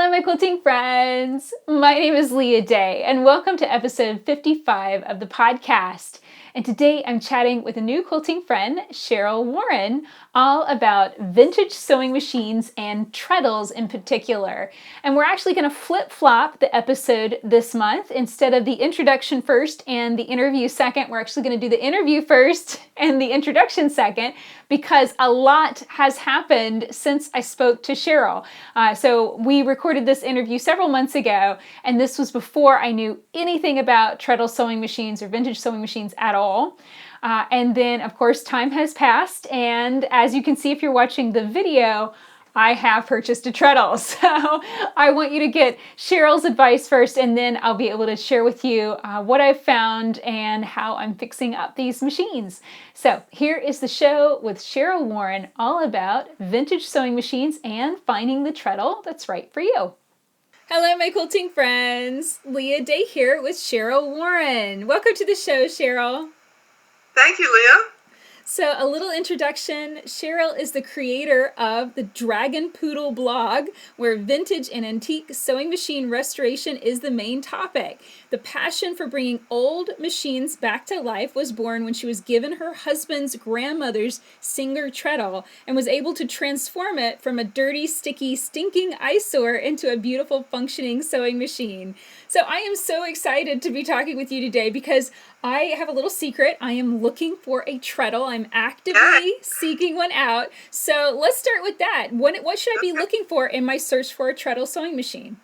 Hello, my quilting friends. My name is Leah Day, and welcome to episode 55 of the podcast. And today I'm chatting with a new quilting friend, Cheryl Warren, all about vintage sewing machines and treadles in particular. And we're actually going to flip-flop the episode this month. Instead of the introduction first and the interview second, we're actually going to do the interview first and the introduction second, because a lot has happened since I spoke to Cheryl. So we recorded this interview several months ago, and this was before I knew anything about treadle sewing machines or vintage sewing machines at all. And then, of course, time has passed, and as you can see if you're watching the video, I have purchased a treadle. So I want you to get Cheryl's advice first, and then I'll be able to share with you what I've found and how I'm fixing up these machines. So here is the show with Cheryl Warren, all about vintage sewing machines and finding the treadle that's right for you. Hello, my quilting friends. Leah Day here with Cheryl Warren. Welcome to the show, Cheryl. Thank you, Leah. So a little introduction. Cheryl is the creator of the Dragon Poodle blog, where vintage and antique sewing machine restoration is the main topic. The passion for bringing old machines back to life was born when she was given her husband's grandmother's Singer treadle and was able to transform it from a dirty, sticky, stinking eyesore into a beautiful, functioning sewing machine. So I am so excited to be talking with you today because I have a little secret. I am looking for a treadle. I'm actively seeking one out. So let's start with that. What should I be looking for in my search for a treadle sewing machine?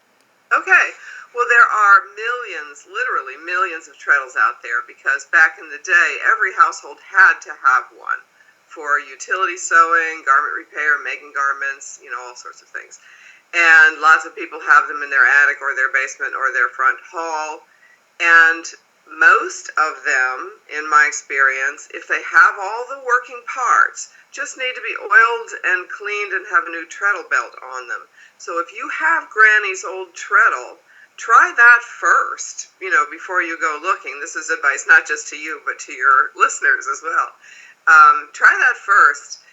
Okay. Well, there are millions, literally millions of treadles out there because back in the day, every household had to have one for utility sewing, garment repair, making garments, all sorts of things. And lots of people have them in their attic or their basement or their front hall. And most of them, in my experience, if they have all the working parts, just need to be oiled and cleaned and have a new treadle belt on them. So if you have Granny's old treadle, try that first, before you go looking. This is advice not just to you, but to your listeners as well. Try that first.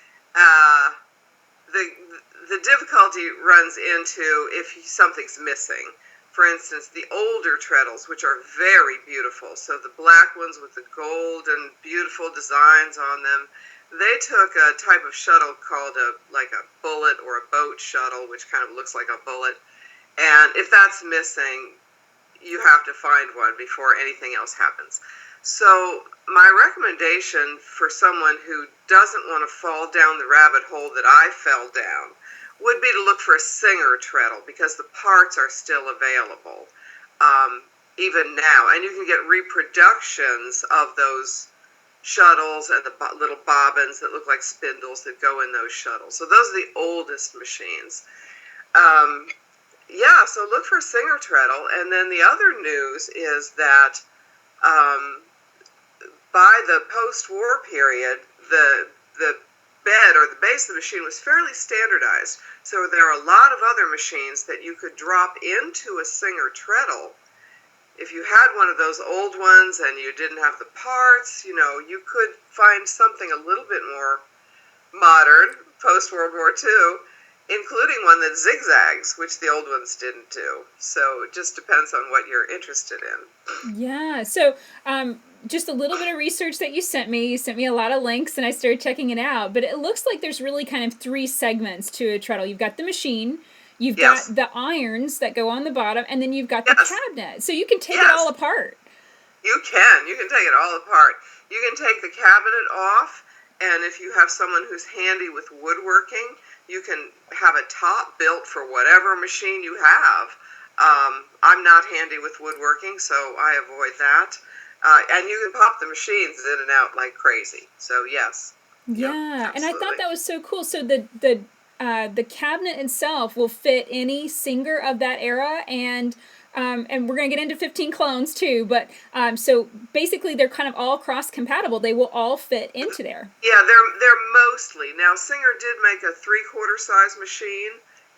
The difficulty runs into if something's missing. For instance, the older treadles, which are very beautiful, so the black ones with the gold and beautiful designs on them, they took a type of shuttle called a bullet or a boat shuttle, which kind of looks like a bullet. And if that's missing, you have to find one before anything else happens. So my recommendation for someone who doesn't want to fall down the rabbit hole that I fell down would be to look for a Singer treadle because the parts are still available even now. And you can get reproductions of those shuttles and the little bobbins that look like spindles that go in those shuttles. So those are the oldest machines. So look for a Singer treadle. And then the other news is that by the post-war period, the bed or the base of the machine was fairly standardized. So there are a lot of other machines that you could drop into a Singer treadle. If you had one of those old ones and you didn't have the parts, you could find something a little bit more modern, post-World War II, including one that zigzags, which the old ones didn't do. So it just depends on what you're interested in. Yeah. So just a little bit of research that you sent me. You sent me a lot of links, and I started checking it out. But it looks like there's really kind of three segments to a treadle. You've got the machine, you've got the irons that go on the bottom, and then you've got the cabinet. So you can take it all apart. You can take it all apart. You can take the cabinet off, and if you have someone who's handy with woodworking, you can have a top built for whatever machine you have. I'm not handy with woodworking, so I avoid that. And you can pop the machines in and out like crazy. So yes. Yeah, and I thought that was so cool. So the cabinet itself will fit any Singer of that era, and we're going to get into 15 clones too. But so basically, they're kind of all cross compatible. They will all fit into there. Yeah, they're mostly. Now Singer did make a 3/4 size machine.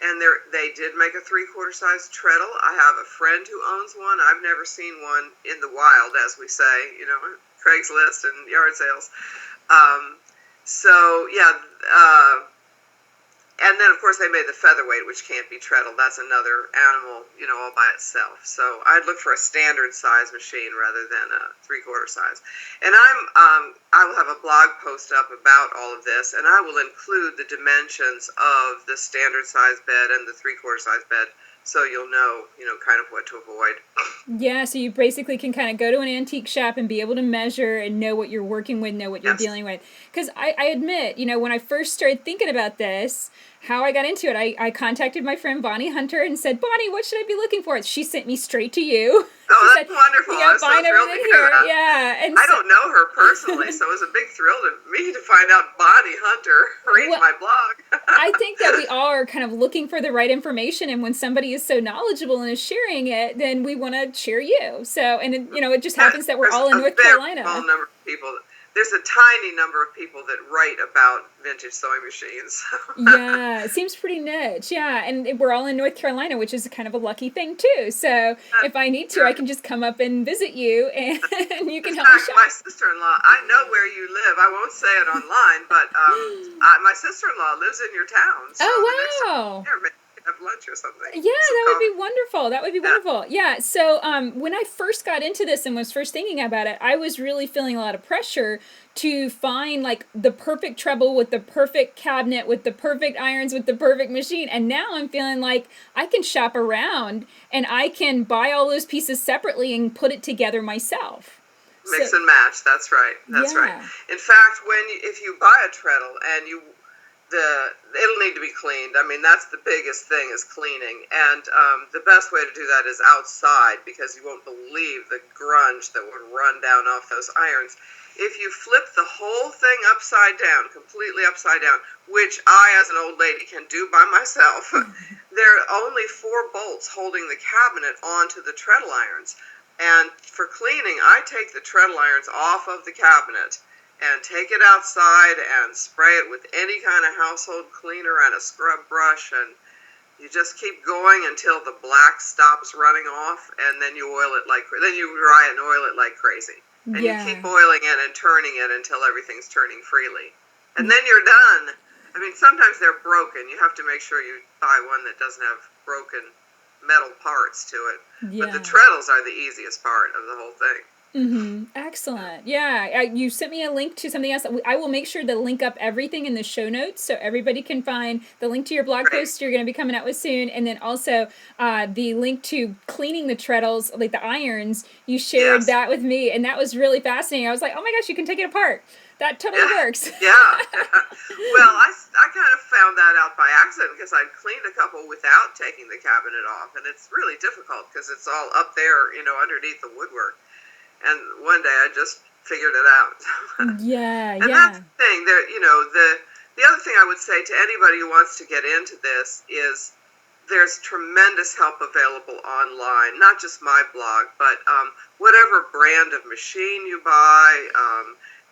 And they did make a 3/4 size treadle. I have a friend who owns one. I've never seen one in the wild, as we say, Craigslist and yard sales. And then, of course, they made the featherweight, which can't be treadle. That's another animal, all by itself. So I'd look for a standard size machine rather than a 3/4 size. And I will have a blog post up about all of this, and I will include the dimensions of the standard size bed and the 3/4 size bed, so you'll know, kind of what to avoid. Yeah, so you basically can kind of go to an antique shop and be able to measure and know what you're working with, know what you're dealing with. Because I admit, when I first started thinking about this, how I got into it, I contacted my friend Bonnie Hunter and said, Bonnie, what should I be looking for? She sent me straight to you. Oh, that's wonderful. Yeah, I'm so thrilled to hear that. Yeah. And I don't know her personally, so it was a big thrill to me to find out Bonnie Hunter reads my blog. I think that we all are kind of looking for the right information, and when somebody is so knowledgeable and is sharing it, then we want to share you. So, and it just happens that we're all in North Carolina. Small number of people. There's a tiny number of people that write about vintage sewing machines. Yeah, it seems pretty niche. Yeah, and we're all in North Carolina, which is kind of a lucky thing too. So if I need to, I can just come up and visit you, and you can help me shop. My sister-in-law, I know where you live. I won't say it online, but my sister-in-law lives in your town. So oh, wow. Have lunch or something. Yeah, that would be wonderful. That would be wonderful. Yeah. So when I first got into this and was first thinking about it, I was really feeling a lot of pressure to find like the perfect treble with the perfect cabinet, with the perfect irons, with the perfect machine. And now I'm feeling like I can shop around and I can buy all those pieces separately and put it together myself. Mix and match. That's right. That's right. In fact, if you buy a treadle and it'll need to be cleaned. I mean, that's the biggest thing is cleaning. And the best way to do that is outside, because you won't believe the grunge that would run down off those irons. If you flip the whole thing upside down, completely upside down, which I, as an old lady, can do by myself, there are only 4 bolts holding the cabinet onto the treadle irons. And for cleaning, I take the treadle irons off of the cabinet and take it outside and spray it with any kind of household cleaner and a scrub brush, and you just keep going until the black stops running off, and then you then you dry it and oil it like crazy. And you keep oiling it and turning it until everything's turning freely. And then you're done. I mean, sometimes they're broken. You have to make sure you buy one that doesn't have broken metal parts to it. Yeah. But the treadles are the easiest part of the whole thing. Mm-hmm. Excellent. Yeah, you sent me a link to something else. I will make sure to link up everything in the show notes so everybody can find the link to your blog post you're going to be coming out with soon, and then also the link to cleaning the treadles, like the irons. You shared that with me, and that was really fascinating. I was like, oh my gosh, you can take it apart. That totally works. Yeah. Well, I kind of found that out by accident because I'd cleaned a couple without taking the cabinet off, and it's really difficult because it's all up there, underneath the woodwork. And one day I just figured it out. And that's the thing. The other thing I would say to anybody who wants to get into this is there's tremendous help available online. Not just my blog, but whatever brand of machine you buy.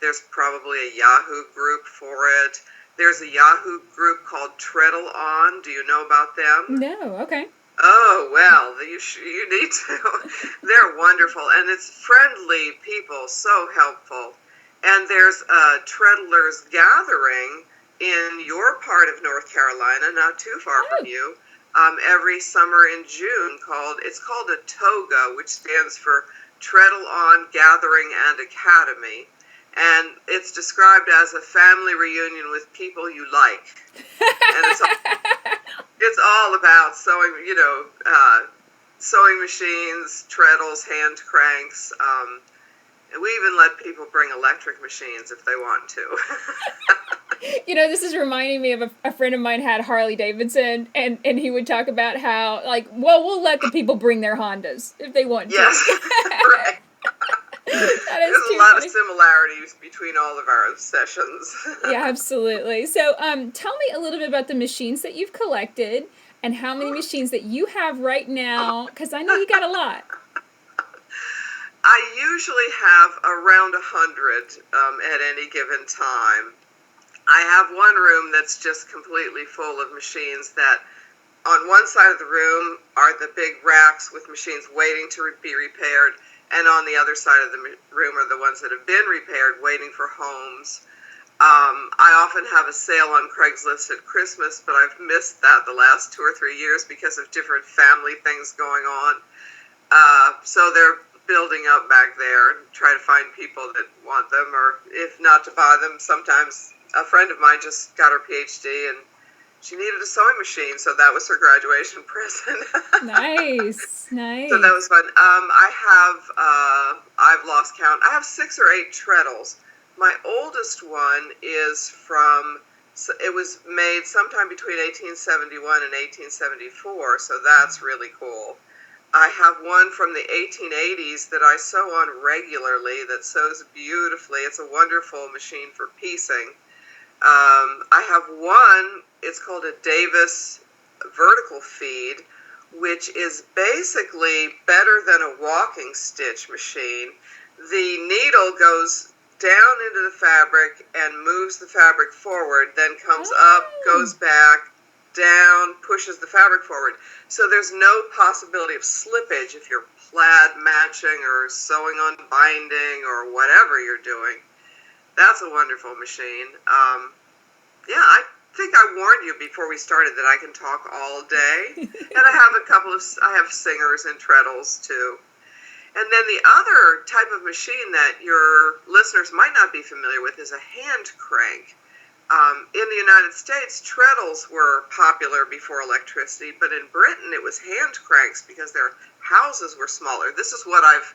There's probably a Yahoo group for it. There's a Yahoo group called Treadle On. Do you know about them? No. Okay. Oh, well, you need to. They're wonderful, and it's friendly people, so helpful. And there's a Treadlers Gathering in your part of North Carolina, not too far from you, every summer in June. It's called a TOGA, which stands for Treadle On Gathering and Academy. And it's described as a family reunion with people you like. And it's all about sewing, sewing machines, treadles, hand cranks. And we even let people bring electric machines if they want to. This is reminding me of a friend of mine had Harley Davidson, and he would talk about how, we'll let the people bring their Hondas if they want to. Yes, right. There's a lot of similarities between all of our obsessions. Yeah, absolutely. So tell me a little bit about the machines that you've collected and how many machines that you have right now, because I know you got a lot. I usually have around 100 at any given time. I have one room that's just completely full of machines that on one side of the room are the big racks with machines waiting to be repaired, and on the other side of the room are the ones that have been repaired, waiting for homes. I often have a sale on Craigslist at Christmas, but I've missed that the last 2 or 3 years because of different family things going on. So they're building up back there and try to find people that want them, or if not to buy them. Sometimes a friend of mine just got her PhD and she needed a sewing machine, so that was her graduation present. Nice. So that was fun. I've lost count. I have 6 or 8 treadles. My oldest one is it was made sometime between 1871 and 1874, so that's really cool. I have one from the 1880s that I sew on regularly that sews beautifully. It's a wonderful machine for piecing. I have one, it's called a Davis vertical feed, which is basically better than a walking stitch machine. The needle goes down into the fabric and moves the fabric forward, then comes up, goes back, down, pushes the fabric forward. So there's no possibility of slippage if you're plaid matching or sewing on binding or whatever you're doing. That's a wonderful machine. I think I warned you before we started that I can talk all day. And I have singers and treadles too. And then the other type of machine that your listeners might not be familiar with is a hand crank. In the United States, treadles were popular before electricity, but in Britain it was hand cranks because their houses were smaller. This is what I've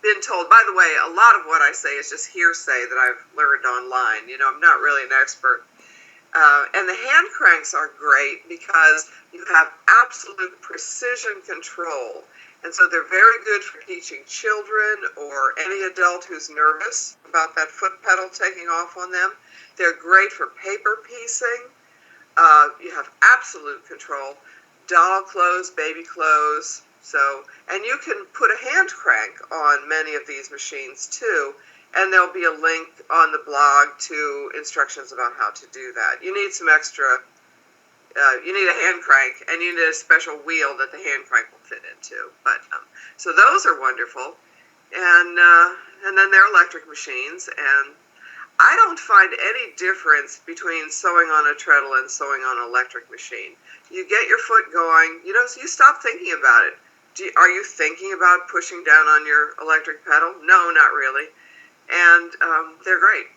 been told. By the way, a lot of what I say is just hearsay that I've learned online. I'm not really an expert. And the hand cranks are great because you have absolute precision control. And so they're very good for teaching children or any adult who's nervous about that foot pedal taking off on them. They're great for paper piecing. You have absolute control. Doll clothes, baby clothes. And you can put a hand crank on many of these machines too. And there'll be a link on the blog to instructions about how to do that. You need some extra, you need a hand crank, and you need a special wheel that the hand crank will fit into. So those are wonderful. And then they're electric machines, and I don't find any difference between sewing on a treadle and sewing on an electric machine. You get your foot going, so you stop thinking about it. Are you thinking about pushing down on your electric pedal? No, not really. And they're great.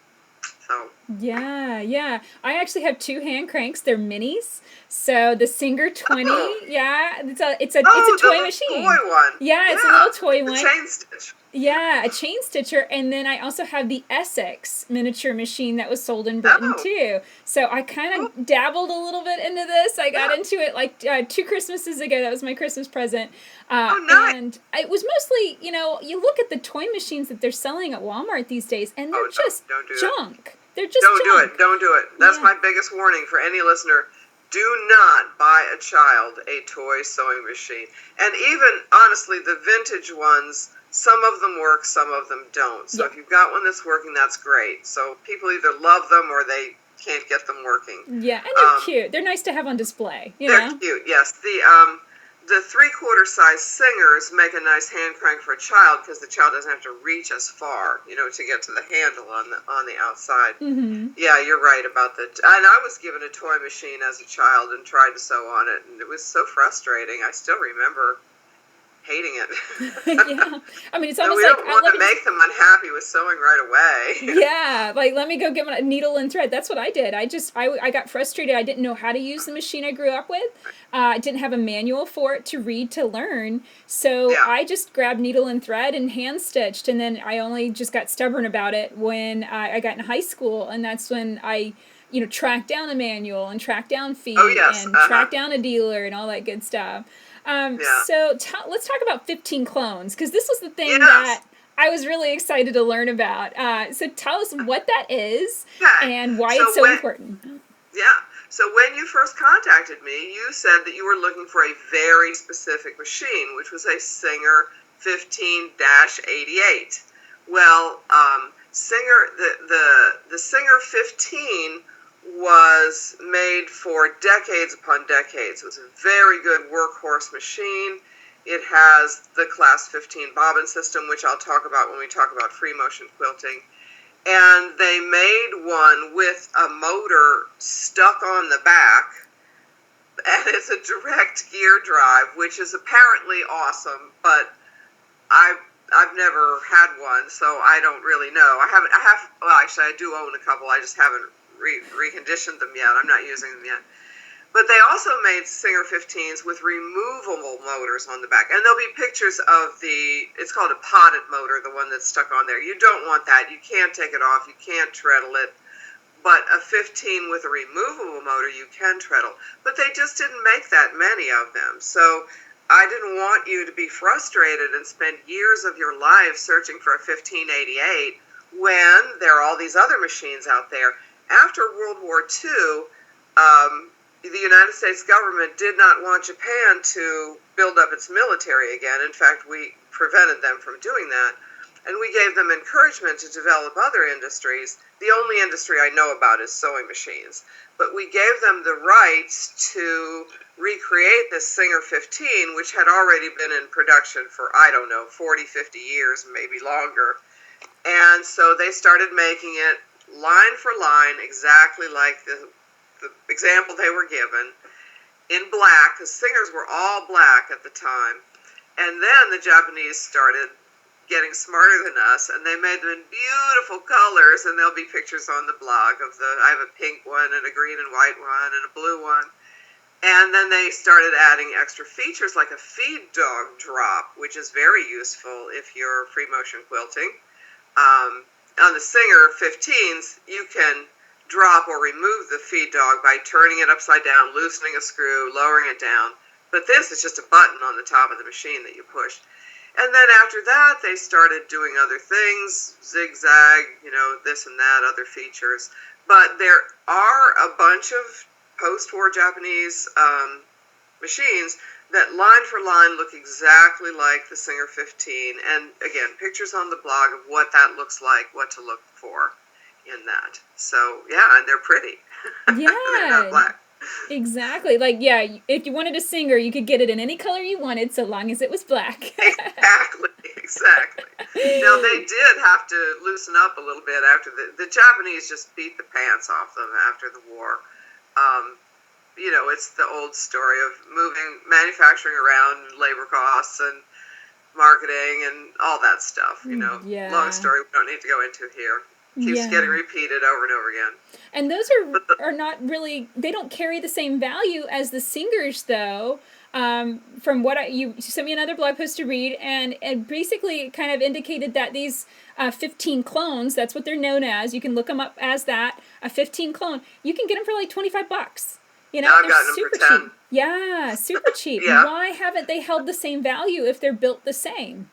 So Yeah. I actually have 2 hand cranks. They're minis. So the Singer 20, it's a toy machine. Toy one. Yeah, it's a little toy one. Chain stitch. Yeah, a chain stitcher, and then I also have the Essex miniature machine that was sold in Britain too. So I kind of dabbled a little bit into this. I got into it like 2 Christmases ago. That was my Christmas present. Nice. And it was mostly, you look at the toy machines that they're selling at Walmart these days, and they're just junk. They're just junk. Don't do it. That's my biggest warning for any listener. Do not buy a child a toy sewing machine. And even, honestly, the vintage ones, some of them work, some of them don't. So if you've got one that's working, that's great. So people either love them or they can't get them working. Yeah, and they're cute. They're nice to have on display. They're cute, yes. The 3/4 size Singers make a nice hand crank for a child because the child doesn't have to reach as far, to get to the handle on the outside. Mm-hmm. Yeah, you're right about that. And I was given a toy machine as a child and tried to sew on it, and it was so frustrating. I still remember hating it. Yeah, I mean, it's almost we don't want to make them unhappy with sewing right away. Yeah, like let me go get a needle and thread. That's what I did. I got frustrated. I didn't know how to use the machine I grew up with. I didn't have a manual for it to read to learn. So I just grabbed needle and thread and hand stitched. And then I only just got stubborn about it when I got in high school, and that's when I tracked down a manual and tracked down feet and tracked down a dealer and all that good stuff. So let's talk about 15 clones, because this was the thing that I was really excited to learn about. So tell us what that is and why it's so important. Yeah. So when you first contacted me, you said that you were looking for a very specific machine, which was a Singer 15-88. Well, the Singer 15 was made for decades upon decades. It was a very good workhorse machine. It has the class 15 bobbin system, which I'll talk about when we talk about free motion quilting. and they made one with a motor stuck on the back, and it's a direct gear drive, which is apparently awesome, but I've never had one, so I don't really know. Well, actually, I do own a couple. I just haven't reconditioned them yet. I'm not using them yet. But they also made Singer 15s with removable motors on the back. And there'll be pictures of it's called a potted motor, the one that's stuck on there. You don't want that. You can't take it off. You can't treadle it. But a 15 with a removable motor, you can treadle. But they just didn't make that many of them. So I didn't want you to be frustrated and spend years of your life searching for a 1588 when there are all these other machines out there. After World War II, the United States government did not want Japan to build up its military again. In fact, we prevented them from doing that. And we gave them encouragement to develop other industries. The only industry I know about is sewing machines. But we gave them the rights to recreate this Singer 15, which had already been in production for, 40, 50 years, maybe longer. And so they started making it line for line, exactly like the example they were given, in black. The Singers were all black at the time. And then the Japanese started getting smarter than us, and they made them in beautiful colors, and there'll be pictures on the blog of I have a pink one and a green and white one and a blue one. And then they started adding extra features like a feed dog drop, which is very useful if you're free motion quilting. On the Singer 15s, you can drop or remove the feed dog by turning it upside down, loosening a screw, lowering it down. But this is just a button on the top of the machine that you push. And then after that, they started doing other things, zigzag, this and that, other features. But there are a bunch of post-war Japanese machines that line for line look exactly like the Singer 15. And again, pictures on the blog of what that looks like, what to look for in that. So, yeah, and they're pretty. Yeah. They're not black. Exactly. Like, yeah, if you wanted a Singer, you could get it in any color you wanted, so long as it was black. Exactly. Now, they did have to loosen up a little bit after the Japanese just beat the pants off them after the war. It's the old story of moving manufacturing around, labor costs and marketing and all that stuff, Yeah. Long story we don't need to go into here. Keeps getting repeated over and over again. And those are not really, they don't carry the same value as the Singers, though. From what you sent me another blog post to read, and basically kind of indicated that these 15 clones, that's what they're known as, you can look them up as that, a 15 clone, you can get them for like $25. I've gotten them for 10. Cheap. Yeah, super cheap. Yeah. Why haven't they held the same value if they're built the same?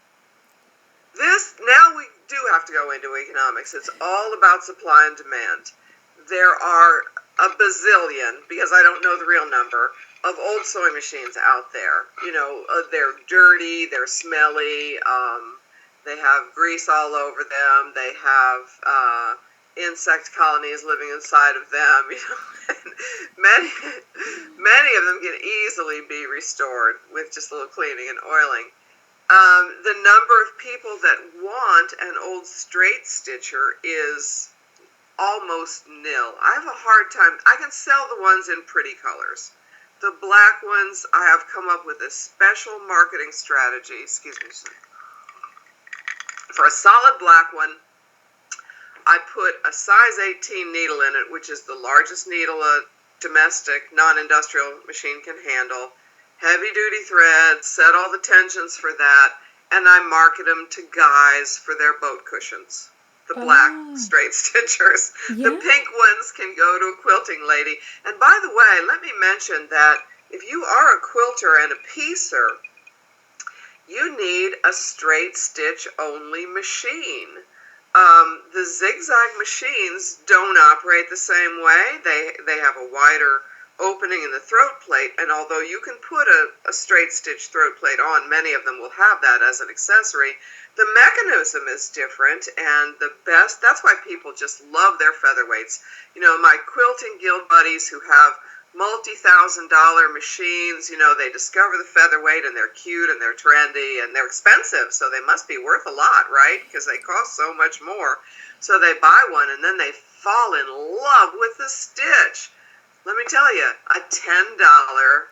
Now we do have to go into economics. It's all about supply and demand. There are a bazillion, because I don't know the real number, of old sewing machines out there. They're dirty, they're smelly, they have grease all over them, they have insect colonies living inside of them. Many of them can easily be restored with just a little cleaning and oiling. The number of people that want an old straight stitcher is almost nil. I have a hard time. I can sell the ones in pretty colors. The black ones, I have come up with a special marketing strategy. Excuse me. For a solid black one, I put a size 18 needle in it, which is the largest needle a domestic, non-industrial machine can handle. Heavy-duty thread, set all the tensions for that, and I market them to guys for their boat cushions. The black straight stitchers. Yeah. The pink ones can go to a quilting lady. And by the way, let me mention that if you are a quilter and a piecer, you need a straight stitch only machine. The zigzag machines don't operate the same way. They have a wider opening in the throat plate, and although you can put a straight stitch throat plate on, many of them will have that as an accessory, the mechanism is different, and that's why people just love their featherweights. My quilting guild buddies who have multi-$1,000 machines, they discover the featherweight, and they're cute, and they're trendy, and they're expensive, so they must be worth a lot, right? Because they cost so much more. So they buy one and then they fall in love with the stitch. Let me tell you, a $10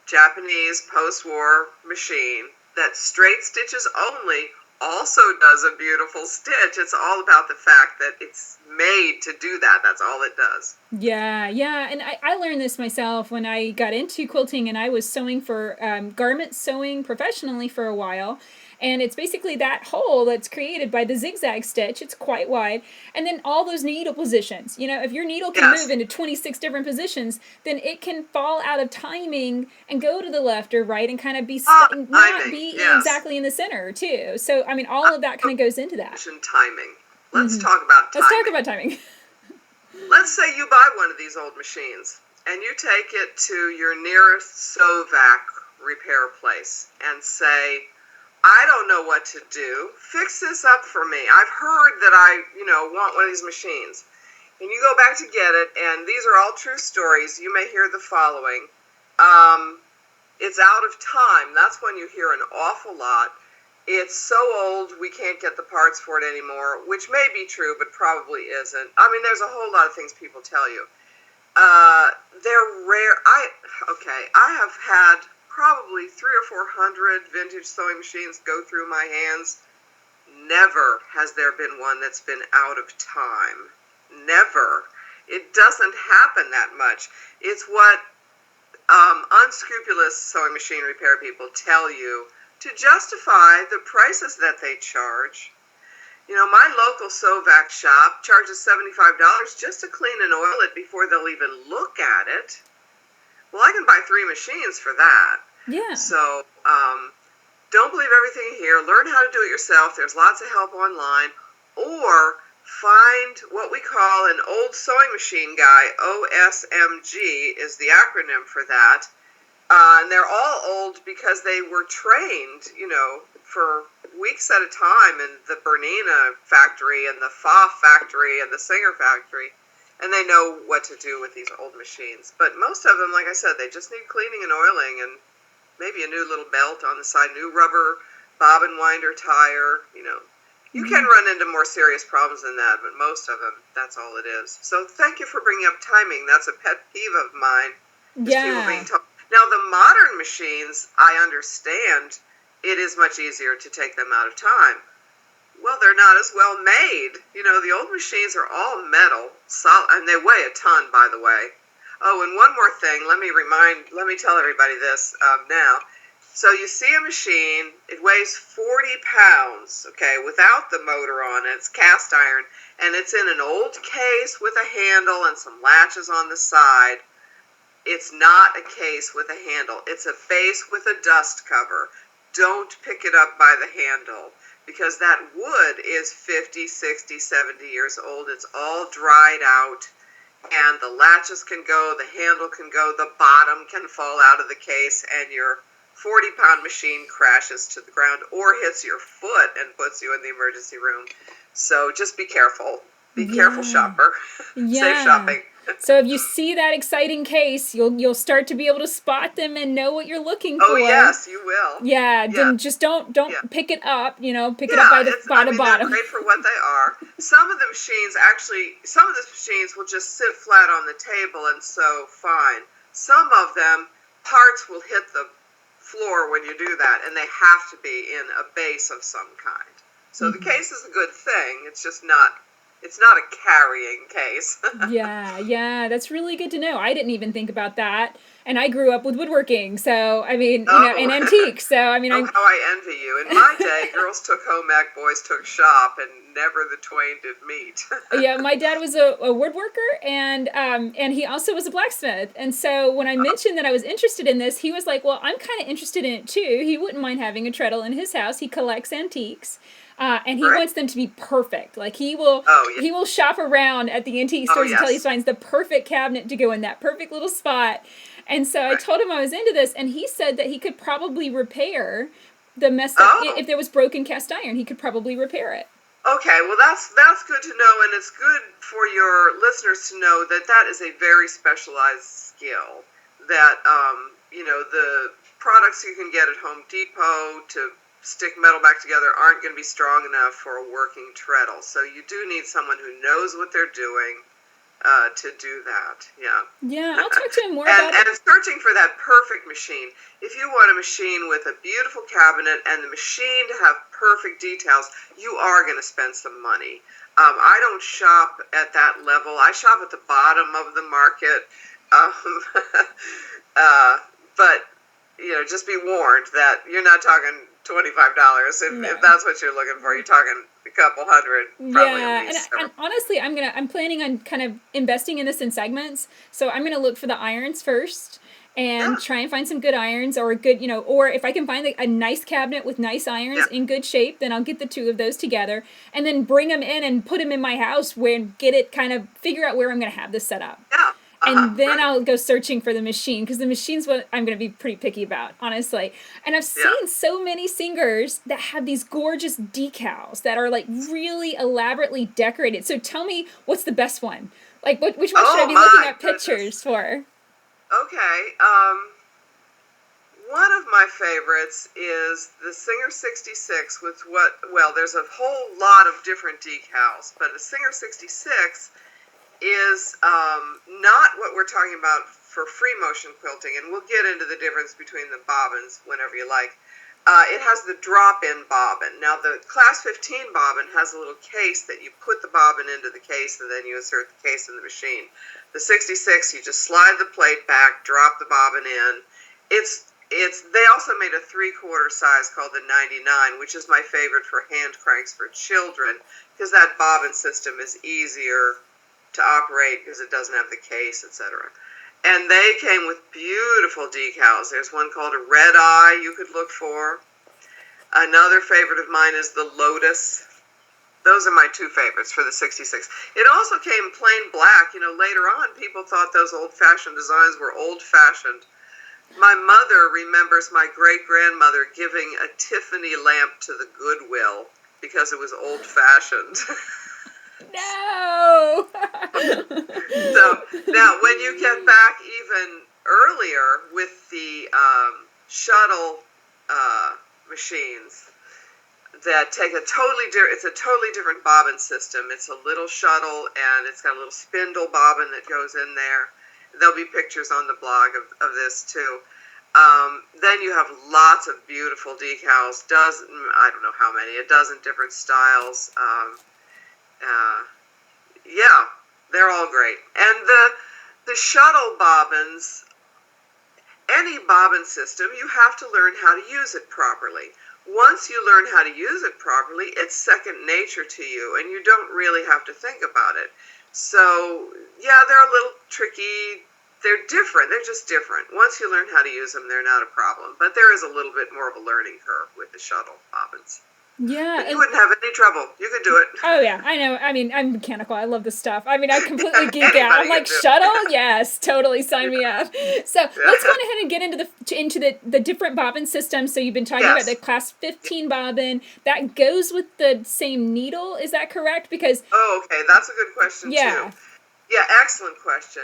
Japanese post-war machine that straight stitches only also does a beautiful stitch. It's all about the fact that it's made to do that. That's all it does. Yeah, yeah. And I learned this myself when I got into quilting, and I was sewing for garment sewing professionally for a while. And it's basically that hole that's created by the zigzag stitch. It's quite wide. And then all those needle positions. You know, if your needle can Yes. move into 26 different positions, then it can fall out of timing and go to the left or right and kind of be not be yes. exactly in the center, too. So, I mean, all of that kind of goes into that. Timing. Let's talk about timing. Let's talk about timing. Let's say you buy one of these old machines and you take it to your nearest Sovac repair place and say, I don't know what to do. Fix this up for me. I've heard that I, want one of these machines. And you go back to get it, and these are all true stories. You may hear the following. It's out of time. That's when you hear an awful lot. It's so old we can't get the parts for it anymore, which may be true, but probably isn't. I mean, there's a whole lot of things people tell you. They're rare. I have had probably 300 or 400 vintage sewing machines go through my hands. Never has there been one that's been out of time. Never. It doesn't happen that much. It's what unscrupulous sewing machine repair people tell you to justify the prices that they charge. My local Sovac shop charges $75 just to clean and oil it before they'll even look at it. Well, I can buy 3 machines for that. Yeah. So, don't believe everything you hear. Learn how to do it yourself. There's lots of help online. Or find what we call an old sewing machine guy. OSMG is the acronym for that. And they're all old because they were trained, for weeks at a time in the Bernina factory and the Fa factory and the Singer factory. And they know what to do with these old machines. But most of them, like I said, they just need cleaning and oiling and maybe a new little belt on the side, new rubber bobbin winder tire. You can run into more serious problems than that, but most of them, that's all it is. So thank you for bringing up timing. That's a pet peeve of mine. Yeah. Now, the modern machines, I understand it is much easier to take them out of time. Well, they're not as well made. The old machines are all metal, solid, and they weigh a ton, by the way. Oh, and one more thing. Let me tell everybody this now. So you see a machine, it weighs 40 pounds, okay, without the motor on it. It's cast iron, and it's in an old case with a handle and some latches on the side. It's not a case with a handle. It's a base with a dust cover. Don't pick it up by the handle, because that wood is 50, 60, 70 years old. It's all dried out, and the latches can go, the handle can go, the bottom can fall out of the case, and your 40-pound machine crashes to the ground or hits your foot and puts you in the emergency room. So just be careful. Be careful, shopper. Safe shopping. So if you see that exciting case, you'll start to be able to spot them and know what you're looking for. Oh yes, you will. Yeah. Then just don't pick it up. Pick it up by the bottom. They're great for what they are. Some of the machines will just sit flat on the table and sew fine. Some of them, parts will hit the floor when you do that, and they have to be in a base of some kind. So the case is a good thing. It's just not. It's not a carrying case. Yeah, that's really good to know. I didn't even think about that, and I grew up with woodworking, so and antiques. So how I envy you. In my day, girls took home ec, boys took shop, and never the twain did meet. Yeah, my dad was a woodworker, and he also was a blacksmith. And so when I mentioned that I was interested in this, he was like, "Well, I'm kind of interested in it too." He wouldn't mind having a treadle in his house. He collects antiques. And he wants them to be perfect. Like he will shop around at the antique stores until he finds the perfect cabinet to go in that perfect little spot. And so I told him I was into this, and he said that he could probably repair the messed up. If there was broken cast iron, he could probably repair it. Okay, well that's good to know, and it's good for your listeners to know that is a very specialized skill. That the products you can get at Home Depot to stick metal back together aren't going to be strong enough for a working treadle. So you do need someone who knows what they're doing to do that. Yeah. Yeah, I'll talk to him more about and it. searching for that perfect machine. If you want a machine with a beautiful cabinet and the machine to have perfect details, you are going to spend some money. I don't shop at that level. I shop at the bottom of the market. But just be warned that you're not talking $25. If that's what you're looking for, you're talking a couple hundred, probably Yeah, at least. and honestly, I'm planning on kind of investing in this in segments. So I'm gonna look for the irons first and try and find some good irons or a good, or if I can find a nice cabinet with nice irons in good shape, then I'll get the two of those together and then bring them in and put them in my house where get it kind of figure out where I'm gonna have this set up. Yeah. And then I'll go searching for the machine because the machine's what I'm going to be pretty picky about, honestly. And I've seen so many singers that have these gorgeous decals that are like really elaborately decorated. So tell me, what's the best one? Like, which one should I be looking at pictures for? Okay. One of my favorites is the Singer 66 with there's a whole lot of different decals, but a Singer 66 is not what we're talking about for free motion quilting, and we'll get into the difference between the bobbins whenever you like. It has the drop-in bobbin. Now, the Class 15 bobbin has a little case that you put the bobbin into the case, and then you insert the case in the machine. The 66, you just slide the plate back, drop the bobbin in. They also made a 3/4 size called the 99, which is my favorite for hand cranks for children, because that bobbin system is easier to operate because it doesn't have the case, etc. And they came with beautiful decals. There's one called a Red Eye you could look for. Another favorite of mine is the Lotus. Those are my two favorites for the 66. It also came plain black. Later on, people thought those old-fashioned designs were old-fashioned. My mother remembers my great-grandmother giving a Tiffany lamp to the Goodwill because it was old-fashioned. No! So now when you get back even earlier with the shuttle machines that take it's a totally different bobbin system. It's a little shuttle and it's got a little spindle bobbin that goes in there. There'll be pictures on the blog of this too. Then you have lots of beautiful decals, I don't know how many, a dozen different styles. They're all great. And the shuttle bobbins, any bobbin system, you have to learn how to use it properly. Once you learn how to use it properly, it's second nature to you, and you don't really have to think about it. So, they're a little tricky. They're different. They're just different. Once you learn how to use them, they're not a problem. But there is a little bit more of a learning curve with the shuttle bobbins. Yeah. But you wouldn't have any trouble. You could do it. Oh, yeah, I know. I mean, I'm mechanical. I love this stuff. I mean, I completely geek out. I'm like, shuttle? Yes, totally, sign me up. So let's go ahead and get into the different bobbin systems. So you've been talking about the Class 15 bobbin. That goes with the same needle, is that correct? Because okay, that's a good question, too. Yeah, excellent question.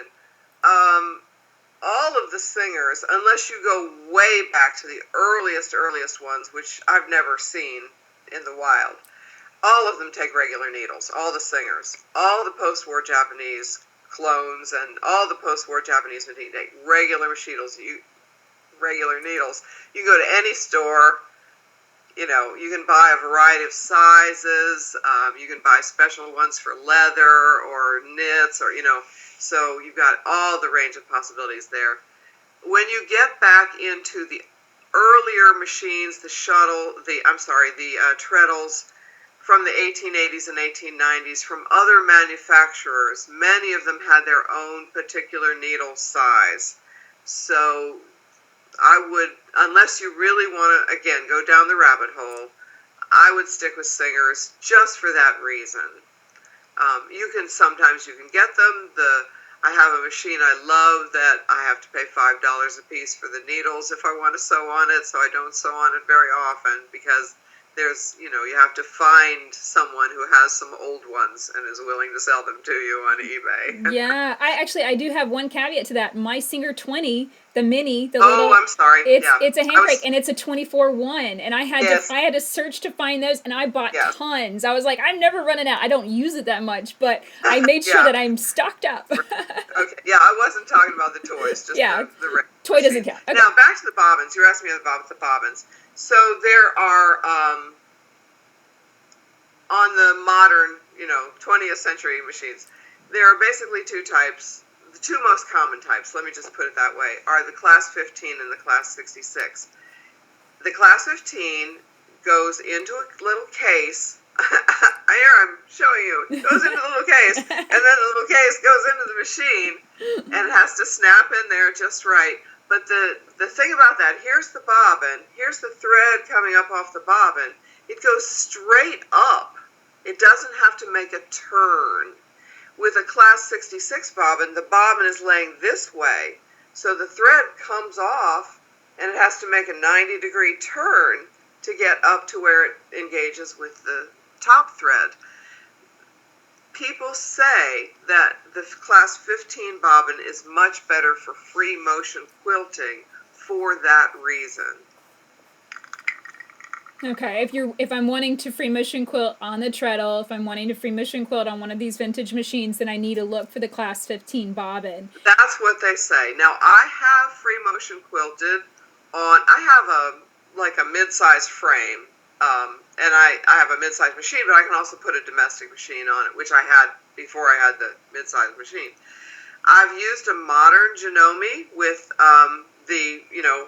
All of the singers, unless you go way back to the earliest ones, which I've never seen in the wild, all of them take regular needles, all the singers. All the post-war Japanese clones and all the post-war Japanese take regular needles. Regular needles. You go to any store, you can buy a variety of sizes. You can buy special ones for leather or knits or, so you've got all the range of possibilities there. When you get back into the earlier machines, the treadles from the 1880s and 1890s from other manufacturers, many of them had their own particular needle size. So I would, unless you really want to, again, go down the rabbit hole, I would stick with singers just for that reason. Sometimes you can get them. I have a machine I love that I have to pay $5 a piece for the needles if I want to sew on it, so I don't sew on it very often because there's, you have to find someone who has some old ones and is willing to sell them to you on eBay. Yeah, I do have one caveat to that. My Singer 20, the mini, the Oh, little, I'm sorry. Yeah. it's a hand crank, and it's a 24-1, and Yes. I had to search to find those, and I bought Yes. tons. I was like, I'm never running out. I don't use it that much, but I made sure Yeah. that I'm stocked up. Okay. Yeah, I wasn't talking about the toys, just Yeah. the regular Toy doesn't machine. count. Okay. Now, back to the bobbins. You were asking me about the bobbins. So there are, on the modern, 20th century machines, there are basically two types. The two most common types, let me just put it that way, are the Class 15 and the Class 66. The Class 15 goes into a little case. Here, I'm showing you. It goes into the little case, and then the little case goes into the machine, and it has to snap in there just right. But the thing about that, here's the bobbin, here's the thread coming up off the bobbin. It goes straight up. It doesn't have to make a turn. With a Class 66 bobbin, the bobbin is laying this way, so the thread comes off, and it has to make a 90-degree turn to get up to where it engages with the top thread. People say that the Class 15 bobbin is much better for free motion quilting for that reason. Okay, if I'm wanting to free motion quilt on the Treadle, if I'm wanting to free motion quilt on one of these vintage machines, then I need to look for the Class 15 bobbin. That's what they say. Now, I have free motion quilted on, I have a mid-size frame, and I have a mid-size machine, but I can also put a domestic machine on it, which I had before I had the mid-size machine. I've used a modern Janome with the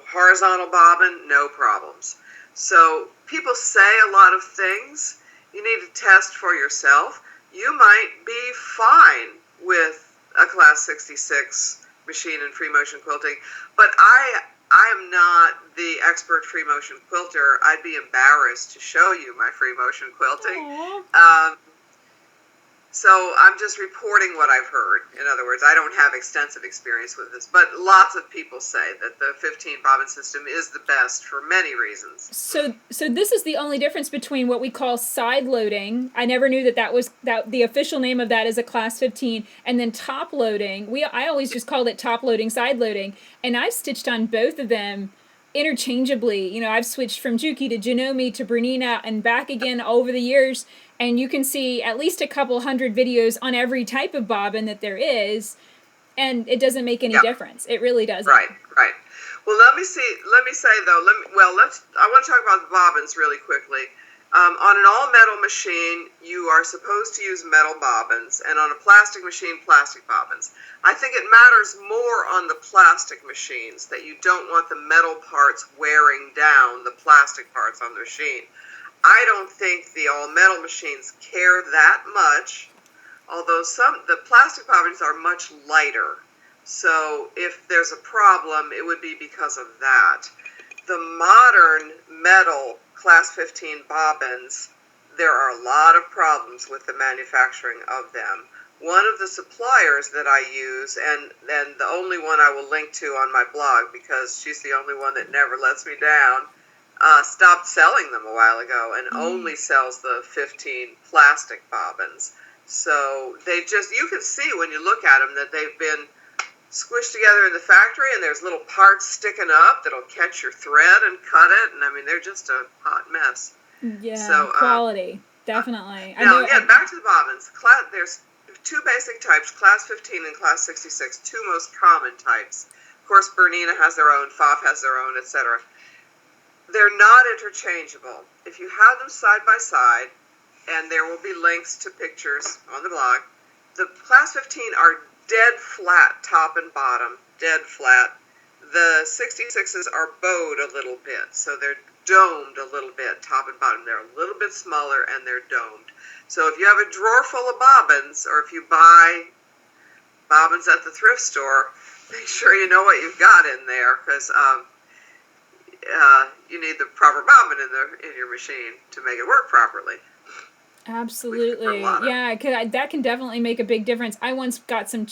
horizontal bobbin, no problems. So people say a lot of things. You need to test for yourself. You might be fine with a Class 66 machine and free motion quilting, but I am not the expert free motion quilter. I'd be embarrassed to show you my free motion quilting. So I'm just reporting what I've heard. In other words, I don't have extensive experience with this, but lots of people say that the 15 bobbin system is the best for many reasons. So this is the only difference between what we call side loading. I never knew that the official name of that is a Class 15, and then top loading. I always just called it top loading, side loading, and I've stitched on both of them interchangeably. I've switched from Juki to Janome to Bernina and back again over the years, and you can see at least a couple hundred videos on every type of bobbin that there is, and it doesn't make any difference. It really doesn't. Right. Well, let me say though. I want to talk about the bobbins really quickly. On an all-metal machine, you are supposed to use metal bobbins, and on a plastic machine, plastic bobbins. I think it matters more on the plastic machines that you don't want the metal parts wearing down the plastic parts on the machine. I don't think the all-metal machines care that much, although the plastic bobbins are much lighter. So if there's a problem, it would be because of that. The modern metal Class 15 bobbins, there are a lot of problems with the manufacturing of them. One of the suppliers that I use, and the only one I will link to on my blog because she's the only one that never lets me down, stopped selling them a while ago and only sells the 15 plastic bobbins. So you can see when you look at them that they've been squished together in the factory, and there's little parts sticking up that'll catch your thread and cut it, and I mean they're just a hot mess. Yeah, so, quality, definitely. Back to the bobbins. There's two basic types, Class 15 and Class 66, two most common types. Of course, Bernina has their own, Pfaff has their own, etc. They're not interchangeable. If you have them side by side, and there will be links to pictures on the blog, the Class 15 are dead flat top and bottom, dead flat. The 66s are bowed a little bit, so they're domed a little bit, top and bottom. They're a little bit smaller and they're domed. So if you have a drawer full of bobbins, or if you buy bobbins at the thrift store, make sure you know what you've got in there, because you need the proper bobbin in your machine to make it work properly. Absolutely. Yeah, that can definitely make a big difference. I once got some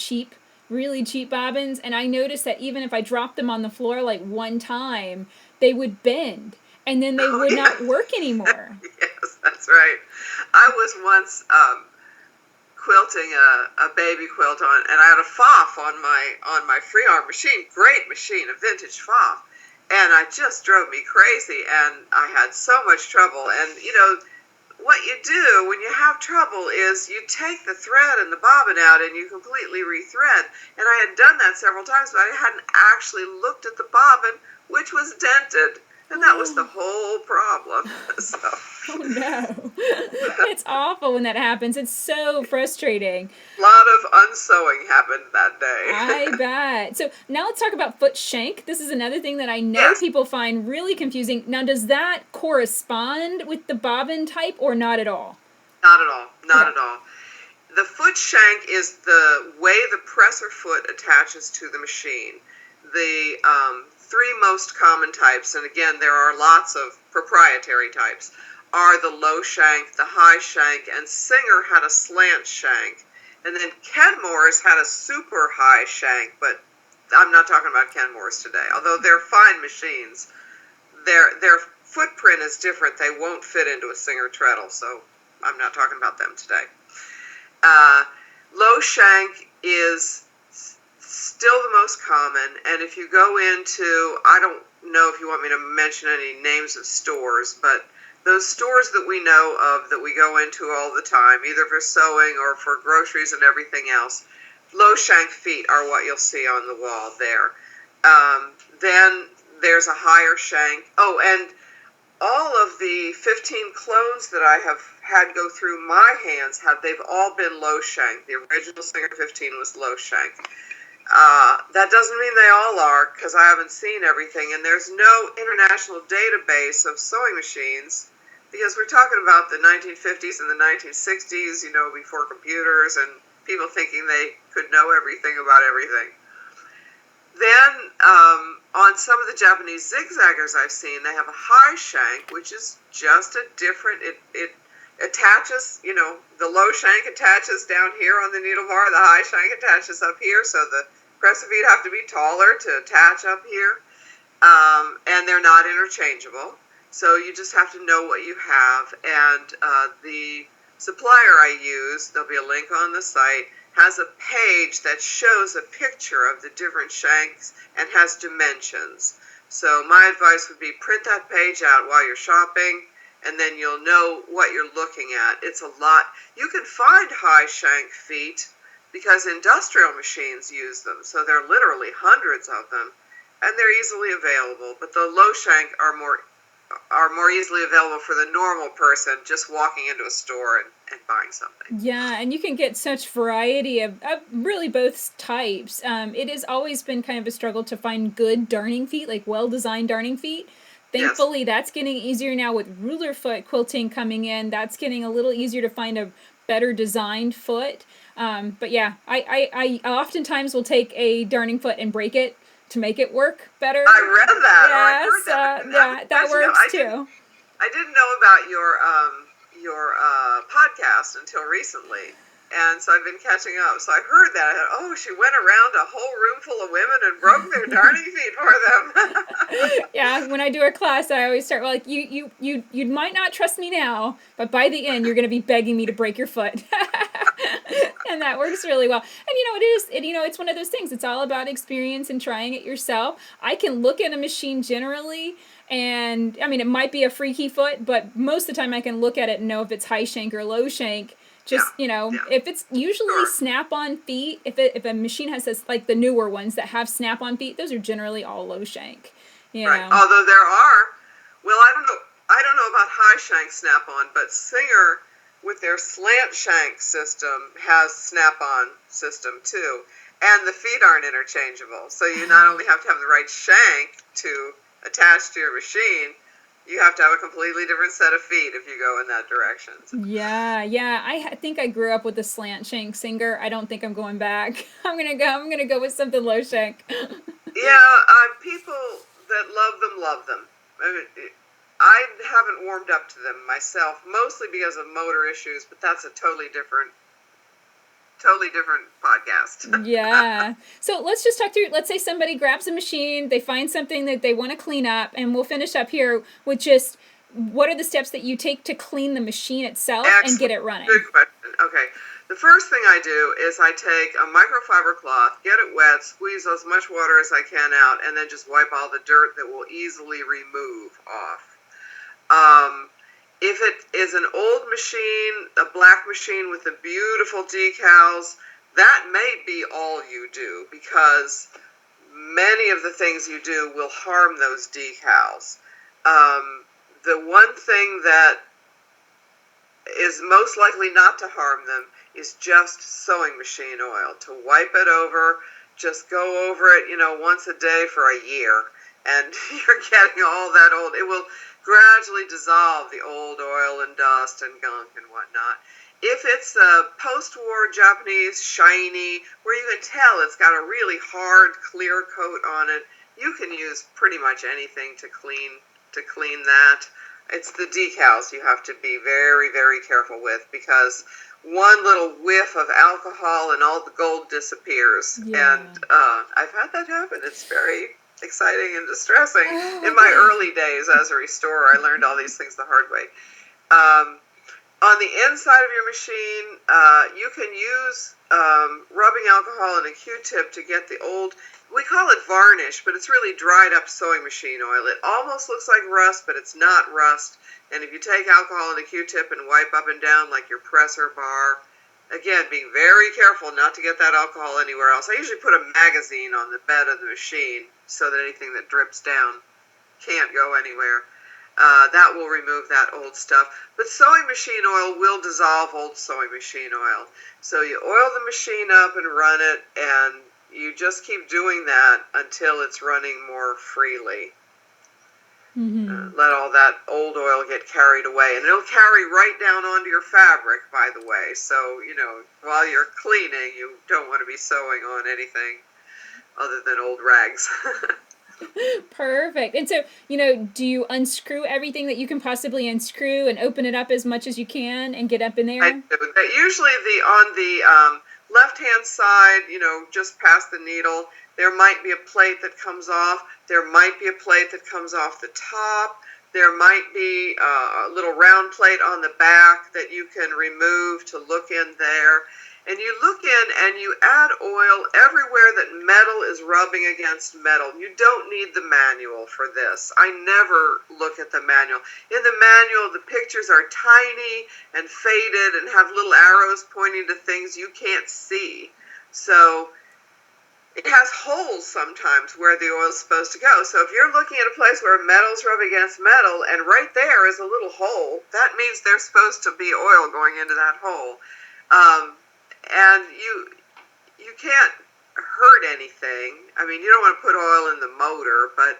really cheap bobbins, and I noticed that even if I dropped them on the floor like one time, they would bend. And then they Oh, would not yes. work anymore. Yes, that's right. I was once quilting a baby quilt and I had a foff on my free arm machine. Great machine, a vintage foff, and it just drove me crazy. And I had so much trouble. And what you do when you have trouble is you take the thread and the bobbin out and you completely rethread. And I had done that several times, but I hadn't actually looked at the bobbin, which was dented. And that was the whole problem. So. Oh no. It's awful when that happens. It's so frustrating. A lot of unsewing happened that day. I bet. So now let's talk about foot shank. This is another thing that I know Yes. people find really confusing. Now, does that correspond with the bobbin type or not at all? Not at all. Not Okay. at all. The foot shank is the way the presser foot attaches to the machine. The three most common types, and again, there are lots of proprietary types, are the low shank, the high shank, and Singer had a slant shank. And then Kenmore's had a super high shank, but I'm not talking about Kenmore's today. Although they're fine machines, their footprint is different. They won't fit into a Singer treadle, so I'm not talking about them today. Low shank is still the most common, and if you go into, I don't know if you want me to mention any names of stores, but those stores that we know of that we go into all the time, either for sewing or for groceries and everything else, low shank feet are what you'll see on the wall there. Then there's a higher shank. Oh, and all of the 15 clones that I have had go through my hands they've all been low shank. The original Singer 15 was low shank. That doesn't mean they all are, because I haven't seen everything, and there's no international database of sewing machines, because we're talking about the 1950s and the 1960s, before computers and people thinking they could know everything about everything. Then, on some of the Japanese zigzaggers I've seen, they have a high shank, which is just a different, it attaches, the low shank attaches down here on the needle bar, the high shank attaches up here, so the presser feet have to be taller to attach up here, and they're not interchangeable, so you just have to know what you have. And the supplier I use, there'll be a link on the site, has a page that shows a picture of the different shanks and has dimensions. So my advice would be print that page out while you're shopping, and then you'll know what you're looking at. It's a lot. You can find high shank feet because industrial machines use them. So there are literally hundreds of them, and they're easily available. But the low shank are more easily available for the normal person just walking into a store and buying something. Yeah, and you can get such variety of really both types. It has always been kind of a struggle to find good darning feet, like well-designed darning feet. Yes. Thankfully, that's getting easier now with ruler foot quilting coming in. That's getting a little easier to find a better designed foot. But yeah, I oftentimes will take a darning foot and break it to make it work better. I read that. Yes, or I heard that. yeah, that works too. I didn't know about your podcast until recently, and so I've been catching up. So I heard that. I thought, oh, she went around a whole room full of women and broke their darning feet for them. Yeah, when I do a class, I always start like, you might not trust me now, but by the end, you're going to be begging me to break your foot. And that works really well. And it's one of those things. It's all about experience and trying it yourself. I can look at a machine generally, and I mean, it might be a freaky foot, but most of the time I can look at it and know if it's high shank or low shank. Just, if it's usually snap-on feet, if a machine has this, like the newer ones that have snap-on feet, those are generally all low shank. Right. Although there are, I don't know about high shank snap-on, but Singer with their slant shank system has snap-on system too. And the feet aren't interchangeable. So you not only have to have the right shank to attach to your machine, you have to have a completely different set of feet if you go in that direction. Yeah. I think I grew up with the slant shank Singer. I don't think I'm going back. I'm gonna go with something low shank. Yeah, people that love them. I haven't warmed up to them myself, mostly because of motor issues, but that's a totally different totally different podcast. Yeah. So let's just talk through, let's say somebody grabs a machine, they find something that they want to clean up, and we'll finish up here with just what are the steps that you take to clean the machine itself and get it running? Good question. Okay. The first thing I do is I take a microfiber cloth, get it wet, squeeze as much water as I can out, and then just wipe all the dirt that will easily remove off. If it is an old machine, a black machine with the beautiful decals, that may be all you do, because many of the things you do will harm those decals. The one thing that is most likely not to harm them is just sewing machine oil. To wipe it over, just go over it, once a day for a year, and you're getting all that old. It will gradually dissolve the old oil and dust and gunk and whatnot. If it's a post-war Japanese shiny, where you can tell it's got a really hard, clear coat on it, you can use pretty much anything to clean that. It's the decals you have to be very, very careful with, because one little whiff of alcohol and all the gold disappears. Yeah. And I've had that happen. It's very exciting and distressing. In my early days as a restorer, I learned all these things the hard way. On the inside of your machine, you can use rubbing alcohol and a Q-tip to get the old, we call it varnish, but it's really dried up sewing machine oil. It almost looks like rust, but it's not rust. And if you take alcohol and a Q-tip and wipe up and down like your presser bar, again, being very careful not to get that alcohol anywhere else. I usually put a magazine on the bed of the machine so that anything that drips down can't go anywhere. That will remove that old stuff. But sewing machine oil will dissolve old sewing machine oil. So you oil the machine up and run it, and you just keep doing that until it's running more freely. Mm-hmm. Let all that old oil get carried away. And it'll carry right down onto your fabric, by the way. So, while you're cleaning, you don't want to be sewing on anything other than old rags. Perfect. And so, do you unscrew everything that you can possibly unscrew and open it up as much as you can and get up in there? I do. Usually on the left-hand side, just past the needle, there might be a plate that comes off. There might be a plate that comes off the top. There might be a little round plate on the back that you can remove to look in there. And you look in and you add oil everywhere that metal is rubbing against metal. You don't need the manual for this. I never look at the manual. In the manual, the pictures are tiny and faded and have little arrows pointing to things you can't see. So it has holes sometimes where the oil is supposed to go. So if you're looking at a place where metal's rubbing against metal and right there is a little hole, that means there's supposed to be oil going into that hole. And you can't hurt anything. I mean, you don't want to put oil in the motor, but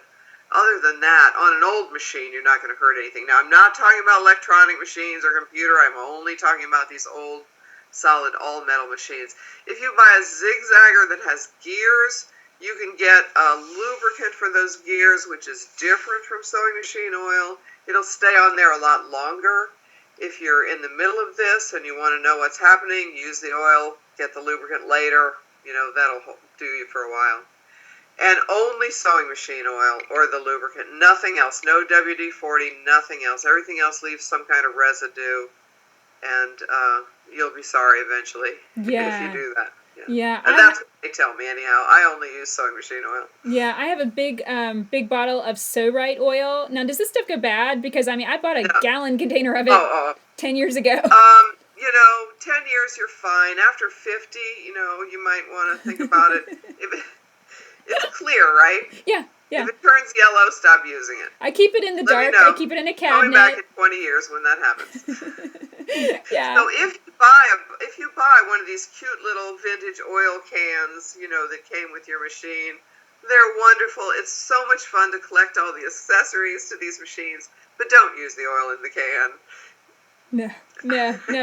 other than that, on an old machine, you're not going to hurt anything. Now, I'm not talking about electronic machines or computer. I'm only talking about these old, solid, all-metal machines. If you buy a zigzagger that has gears, you can get a lubricant for those gears, which is different from sewing machine oil. It'll stay on there a lot longer. If you're in the middle of this and you want to know what's happening, use the oil, get the lubricant later. That'll do you for a while. And only sewing machine oil or the lubricant, nothing else. No WD-40, nothing else. Everything else leaves some kind of residue, and you'll be sorry eventually if you do that. Yeah. And that's what they tell me anyhow. I only use sewing machine oil. Yeah, I have a big bottle of Sew Right oil. Now, does this stuff go bad? Because, I bought a gallon container of it 10 years ago. 10 years you're fine. After 50, you might want to think about it. If it's clear, right? Yeah. If it turns yellow, stop using it. I keep it in the dark. I keep it in a cabinet. Coming back in 20 years when that happens. Yeah. So if you buy one of these cute little vintage oil cans, that came with your machine, they're wonderful. It's so much fun to collect all the accessories to these machines, but don't use the oil in the can. No,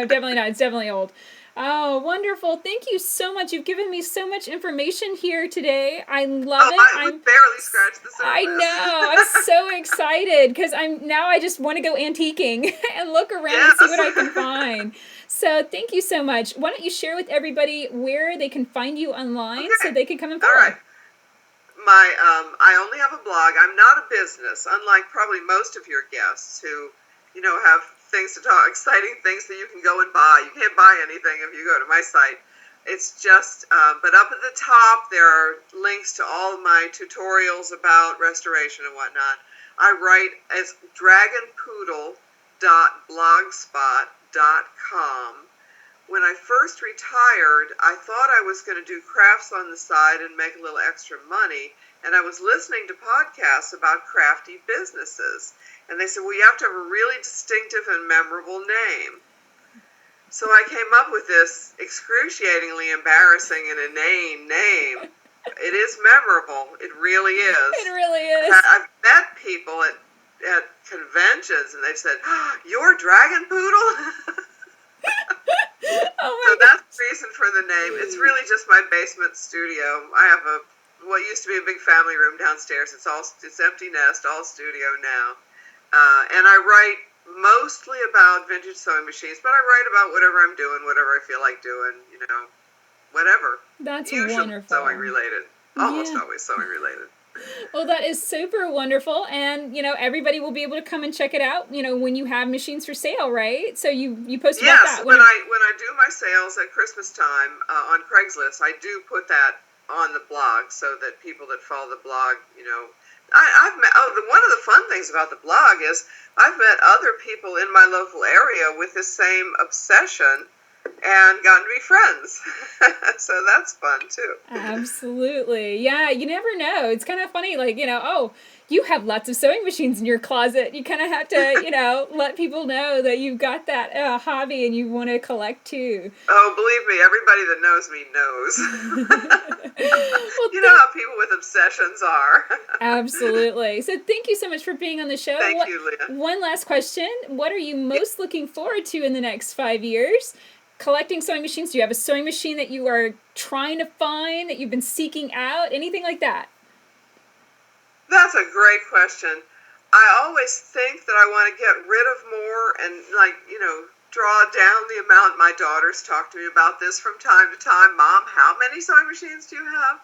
definitely not. It's definitely old. Oh, wonderful. Thank you so much. You've given me so much information here today. I love Oh, it. we barely scratched the I surface. know. I'm so excited because I just want to go antiquing and look around and see what Yes. I can find. So thank you so much. Why don't you share with everybody where they can find you online so Okay. they can come and All follow? right. I only have a blog. I'm not a business, unlike probably most of your guests who, have things to talk, exciting things that you can go and buy. You can't buy anything if you go to my site. It's just, but up at the top there are links to all of my tutorials about restoration and whatnot. I write as dragonpoodle.blogspot.com. When I first retired, I thought I was going to do crafts on the side and make a little extra money. And I was listening to podcasts about crafty businesses. And they said, well, you have to have a really distinctive and memorable name. So I came up with this excruciatingly embarrassing and inane name. It is memorable. It really is. It really is. I've met people at conventions and they've said, oh, you're Dragon Poodle? So that's the reason for the name. It's really just my basement studio. I have what used to be a big family room downstairs. It's empty nest, all studio now. And I write mostly about vintage sewing machines, but I write about whatever I'm doing, whatever I feel like doing, whatever. That's usually wonderful. Sewing related. Almost always sewing related. Well, that is super wonderful, and everybody will be able to come and check it out. When you have machines for sale, right? So you post about that. Yes, when I do my sales at Christmas time on Craigslist, I do put that on the blog so that people that follow the blog, I've met. One of the fun things about the blog is I've met other people in my local area with the same obsession and gotten to be friends. So that's fun too. Absolutely. Yeah, you never know. It's kind of funny, like, you have lots of sewing machines in your closet. You kind of have to, let people know that you've got that hobby and you want to collect too. Oh, believe me, everybody that knows me knows. Well, you know how people with obsessions are. Absolutely. So thank you so much for being on the show. Thank you, Leah. One last question. What are you most looking forward to in the next 5 years? Collecting sewing machines? Do you have a sewing machine that you are trying to find, that you've been seeking out? Anything like that? That's a great question. I always think that I want to get rid of more and, draw down the amount. My daughters talk to me about this from time to time. Mom, how many sewing machines do you have?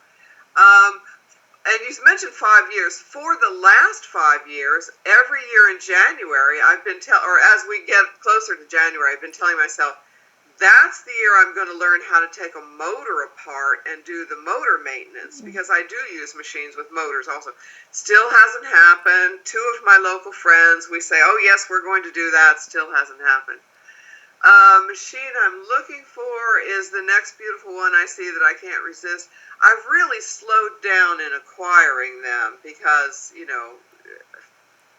And you mentioned 5 years. For the last 5 years, every year in January, as we get closer to January, I've been telling myself, that's the year I'm going to learn how to take a motor apart and do the motor maintenance, because I do use machines with motors also. Still hasn't happened. 2 of my local friends, we say, oh yes, we're going to do that. Still hasn't happened. Machine I'm looking for is the next beautiful one I see that I can't resist. I've really slowed down in acquiring them because,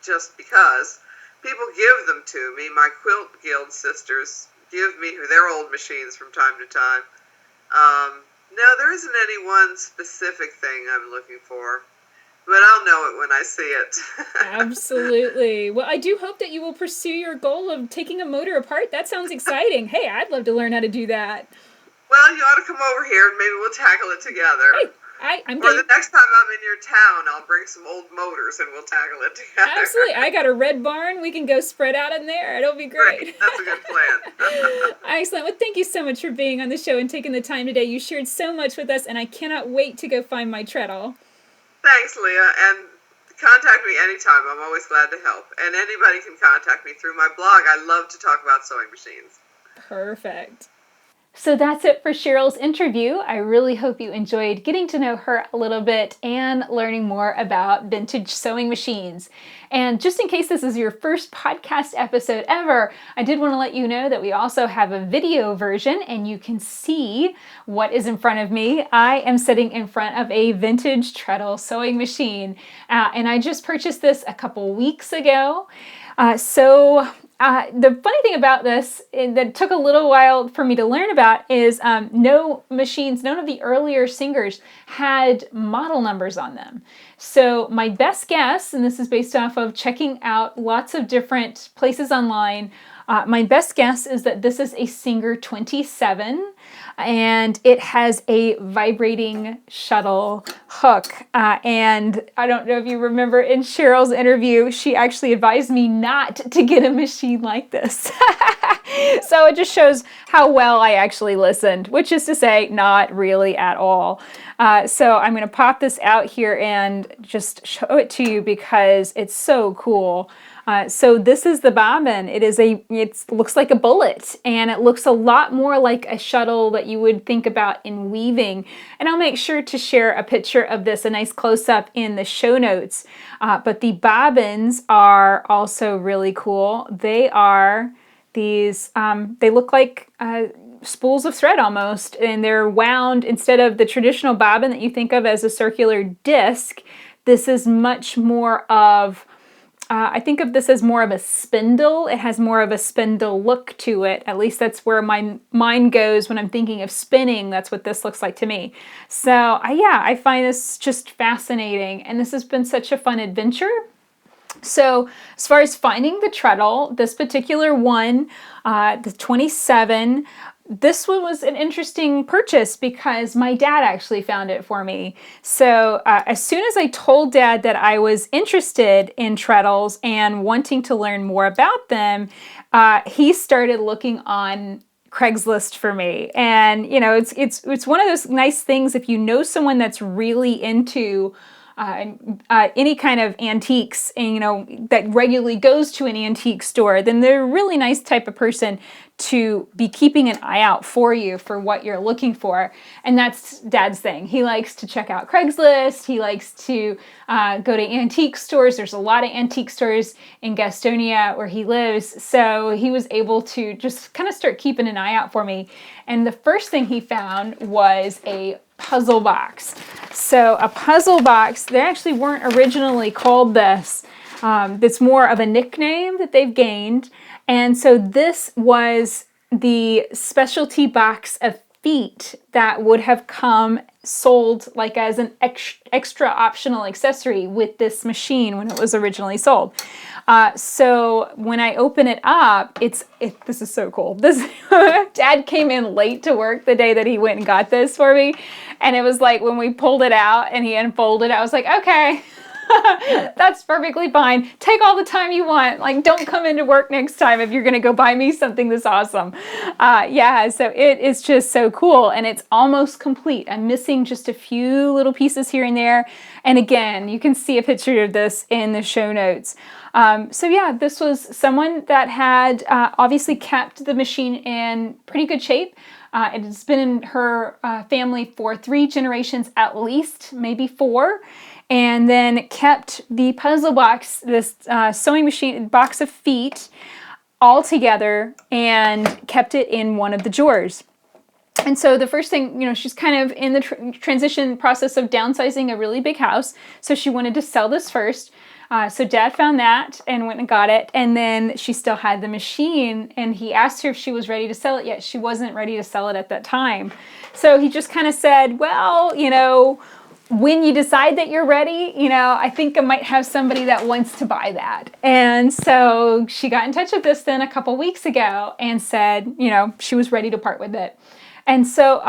just because people give them to me. My Quilt Guild sisters give me their old machines from time to time. No, there isn't any one specific thing I'm looking for, but I'll know it when I see it. Absolutely. Well, I do hope that you will pursue your goal of taking a motor apart. That sounds exciting. Hey, I'd love to learn how to do that. Well, you ought to come over here and maybe we'll tackle it together. Hey, the next time I'm in your town, I'll bring some old motors and we'll tackle it together. Absolutely. I got a red barn. We can go spread out in there. It'll be great. That's a good plan. Excellent. Well, thank you so much for being on the show and taking the time today. You shared so much with us, and I cannot wait to go find my treadle. Thanks, Leah. And contact me anytime. I'm always glad to help. And anybody can contact me through my blog. I love to talk about sewing machines. Perfect. So that's it for Cheryl's interview. I really hope you enjoyed getting to know her a little bit and learning more about vintage sewing machines. And just in case this is your first podcast episode ever, I did want to let you know that we also have a video version and you can see what is in front of me. I am sitting in front of a vintage Treadle sewing machine, and I just purchased this a couple weeks ago. The funny thing about this that took a little while for me to learn about is none of the earlier singers had model numbers on them. So my best guess, and this is based off of checking out lots of different places online, My best guess is that this is a Singer 27, and it has a vibrating shuttle hook. And I don't know if you remember in Cheryl's interview, she actually advised me not to get a machine like this. So it just shows how well I actually listened, which is to say, not really at all. So I'm going to pop this out here and just show it to you because it's so cool. So this is the bobbin. It looks like a bullet, and it looks a lot more like a shuttle that you would think about in weaving. And I'll make sure to share a picture of this, a nice close-up in the show notes. But the bobbins are also really cool. They are these, they look like spools of thread almost, and they're wound instead of the traditional bobbin that you think of as a circular disc. This is much more of I think of this as more of a spindle. It has more of a spindle look to it. At least that's where my mind goes when I'm thinking of spinning. That's what this looks like to me. So yeah, I find this just fascinating. And this has been such a fun adventure. So as far as finding the treadle, this particular one, the 27, this one was an interesting purchase because my dad actually found it for me. So as soon as I told Dad that I was interested in treadles and wanting to learn more about them, he started looking on Craigslist for me. And you know, it's one of those nice things if you know someone that's really into any kind of antiques, and you know, that regularly goes to an antique store, then they're a really nice type of person to be keeping an eye out for you for what you're looking for. And that's Dad's thing. He likes to check out Craigslist. He likes to go to antique stores. There's a lot of antique stores in Gastonia where he lives. So he was able to just kind of start keeping an eye out for me. And the first thing he found was a puzzle box. So a puzzle box, they actually weren't originally called this. It's more of a nickname that they've gained. And so this was the specialty box of feet that would have come sold like as an extra optional accessory with this machine when it was originally sold. So when I open it up, this is so cool. Dad came in late to work the day that he went and got this for me. And it was like when we pulled it out and he unfolded it, I was like, okay. That's perfectly fine. Take all the time you want. Like, don't come into work next time if you're going to go buy me something this awesome. Yeah, so it is just so cool, and it's almost complete. I'm missing just a few little pieces here and there. And again, you can see a picture of this in the show notes. So yeah, this was someone that had obviously kept the machine in pretty good shape. It has been in her family for 3 generations at least, maybe 4. And then kept the puzzle box, this sewing machine box of feet, all together and kept it in one of the drawers. And so the first thing, you know, she's kind of in the transition process of downsizing a really big house. So she wanted to sell this first. So Dad found that and went and got it. And then she still had the machine, and he asked her if she was ready to sell it yet. She wasn't ready to sell it at that time. So he just kind of said, well, you know, when you decide that you're ready, you know, I think I might have somebody that wants to buy that. And so she got in touch with us then a couple weeks ago and said, you know, she was ready to part with it. And so,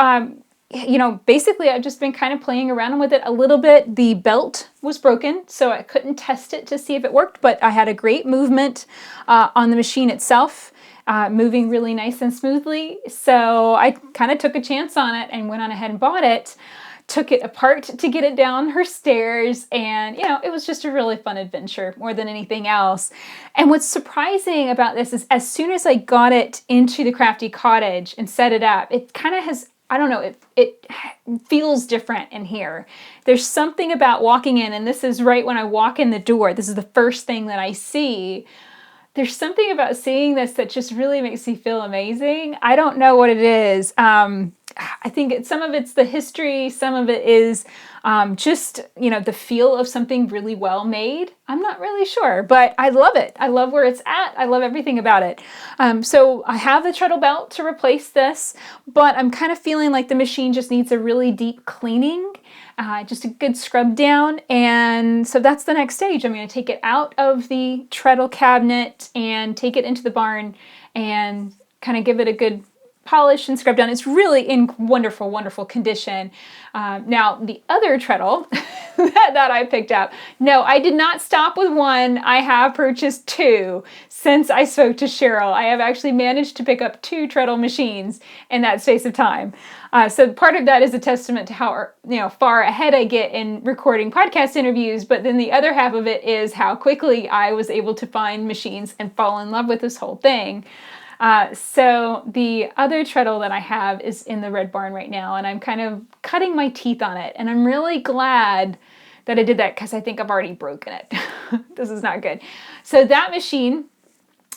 you know, basically I've just been kind of playing around with it a little bit. The belt was broken, so I couldn't test it to see if it worked, but I had a great movement on the machine itself. Moving really nice and smoothly. So I kind of took a chance on it and went on ahead and bought it. Took it apart to get it down her stairs, and you know, it was just a really fun adventure more than anything else. And what's surprising about this is as soon as I got it into the crafty cottage and set it up, it kind of has, I don't know, it feels different in here. There's something about walking in, and this is right when I walk in the door, this is the first thing that I see. There's something about seeing this that just really makes me feel amazing. I don't know what it is. I think some of it's the history, some of it is just, the feel of something really well made. I'm not really sure, but I love it. I love where it's at. I love everything about it. So I have the treadle belt to replace this, but I'm kind of feeling like the machine just needs a really deep cleaning. Just a good scrub down. And so that's the next stage. I'm going to take it out of the treadle cabinet and take it into the barn and kind of give it a good polish and scrub down. It's really in wonderful, wonderful condition. Now, the other treadle that I picked up, no, I did not stop with one. I have purchased two since I spoke to Cheryl. I have actually managed to pick up two treadle machines in that space of time. So part of that is a testament to how far ahead I get in recording podcast interviews, but then the other half of it is how quickly I was able to find machines and fall in love with this whole thing. So the other treadle that I have is in the red barn right now, and I'm kind of cutting my teeth on it. And I'm really glad that I did that because I think I've already broken it. This is not good. So that machine,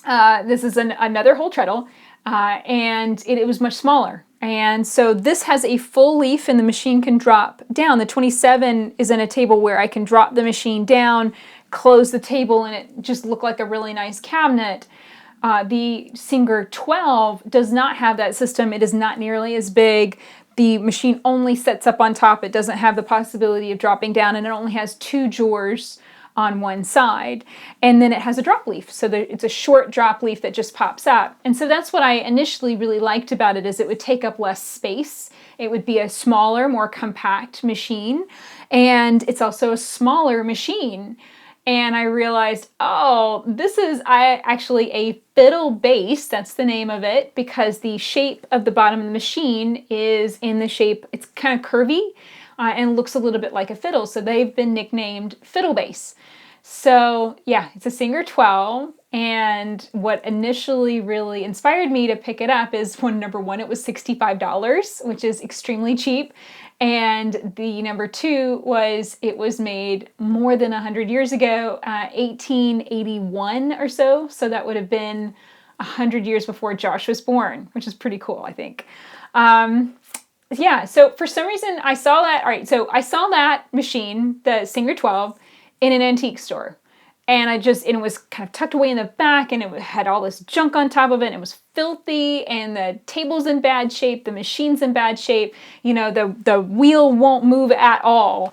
this is another whole treadle, and it was much smaller. And so this has a full leaf and the machine can drop down. The 27 is in a table where I can drop the machine down, close the table, and it just looked like a really nice cabinet. The Singer 12 does not have that system. It is not nearly as big. The machine only sets up on top. It doesn't have the possibility of dropping down, and it only has two drawers on one side. And then it has a drop leaf. So it's a short drop leaf that just pops up. And so that's what I initially really liked about it, is it would take up less space. It would be a smaller, more compact machine. And it's also a smaller machine. And I realized, this is actually a fiddle base. That's the name of it, because the shape of the bottom of the machine is in the shape, it's kind of curvy and looks a little bit like a fiddle. So they've been nicknamed fiddle base. So yeah, it's a Singer 12. And what initially really inspired me to pick it up is number one, it was $65, which is extremely cheap. And the number two was it was made more than 100 years ago, 1881 or so. So that would have been 100 years before Josh was born, which is pretty cool, I think. So for some reason I saw that. All right, so I saw that machine, the Singer 12, in an antique store. And it was kind of tucked away in the back, and it had all this junk on top of it, and it was filthy, and the table's in bad shape, the machine's in bad shape, the wheel won't move at all.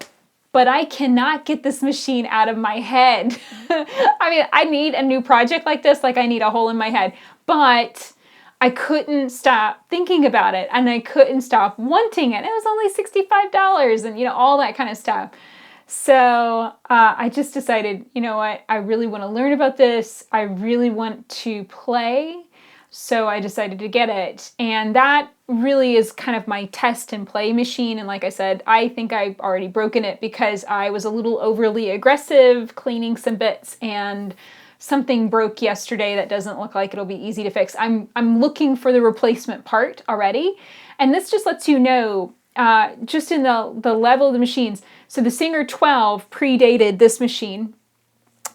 But I cannot get this machine out of my head. I mean, I need a new project like this, like I need a hole in my head. But I couldn't stop thinking about it, and I couldn't stop wanting it. It was only $65 and, all that kind of stuff. So I just decided, you know what, I really want to learn about this. I really want to play. So I decided to get it. And that really is kind of my test and play machine. And like I said, I think I've already broken it because I was a little overly aggressive cleaning some bits, and something broke yesterday that doesn't look like it'll be easy to fix. I'm looking for the replacement part already. And this just lets you know, just in the level of the machines. So the Singer 12 predated this machine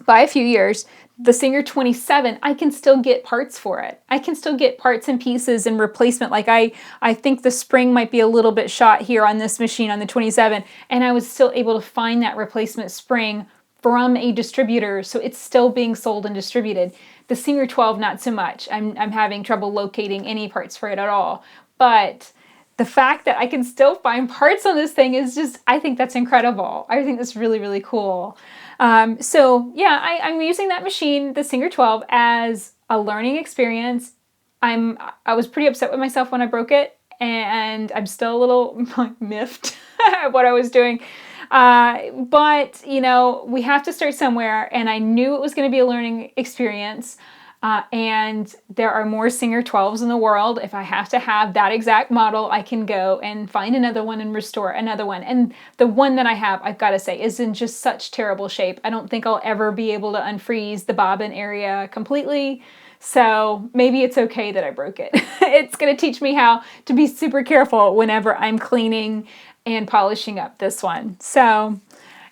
by a few years. The Singer 27, I can still get parts for it. I can still get parts and pieces and replacement. Like I think the spring might be a little bit shot here on this machine on the 27, and I was still able to find that replacement spring from a distributor, so it's still being sold and distributed. The Singer 12, not so much. I'm having trouble locating any parts for it at all. But the fact that I can still find parts on this thing is just, I think that's incredible. I think that's really, really cool. I'm using that machine, the Singer 12, as a learning experience. I was pretty upset with myself when I broke it, and I'm still a little miffed at what I was doing. But we have to start somewhere, and I knew it was going to be a learning experience. And there are more Singer 12s in the world. If I have to have that exact model, I can go and find another one and restore another one. And the one that I have, I've got to say, is in just such terrible shape. I don't think I'll ever be able to unfreeze the bobbin area completely. So maybe it's okay that I broke it. It's going to teach me how to be super careful whenever I'm cleaning and polishing up this one. So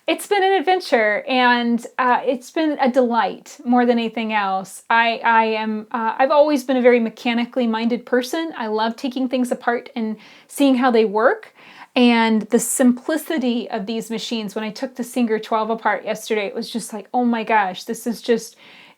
It's been an adventure, and it's been a delight more than anything else. I've always been a very mechanically minded person. I love taking things apart and seeing how they work. And the simplicity of these machines, when I took the Singer 12 apart yesterday, it was just like, oh my gosh,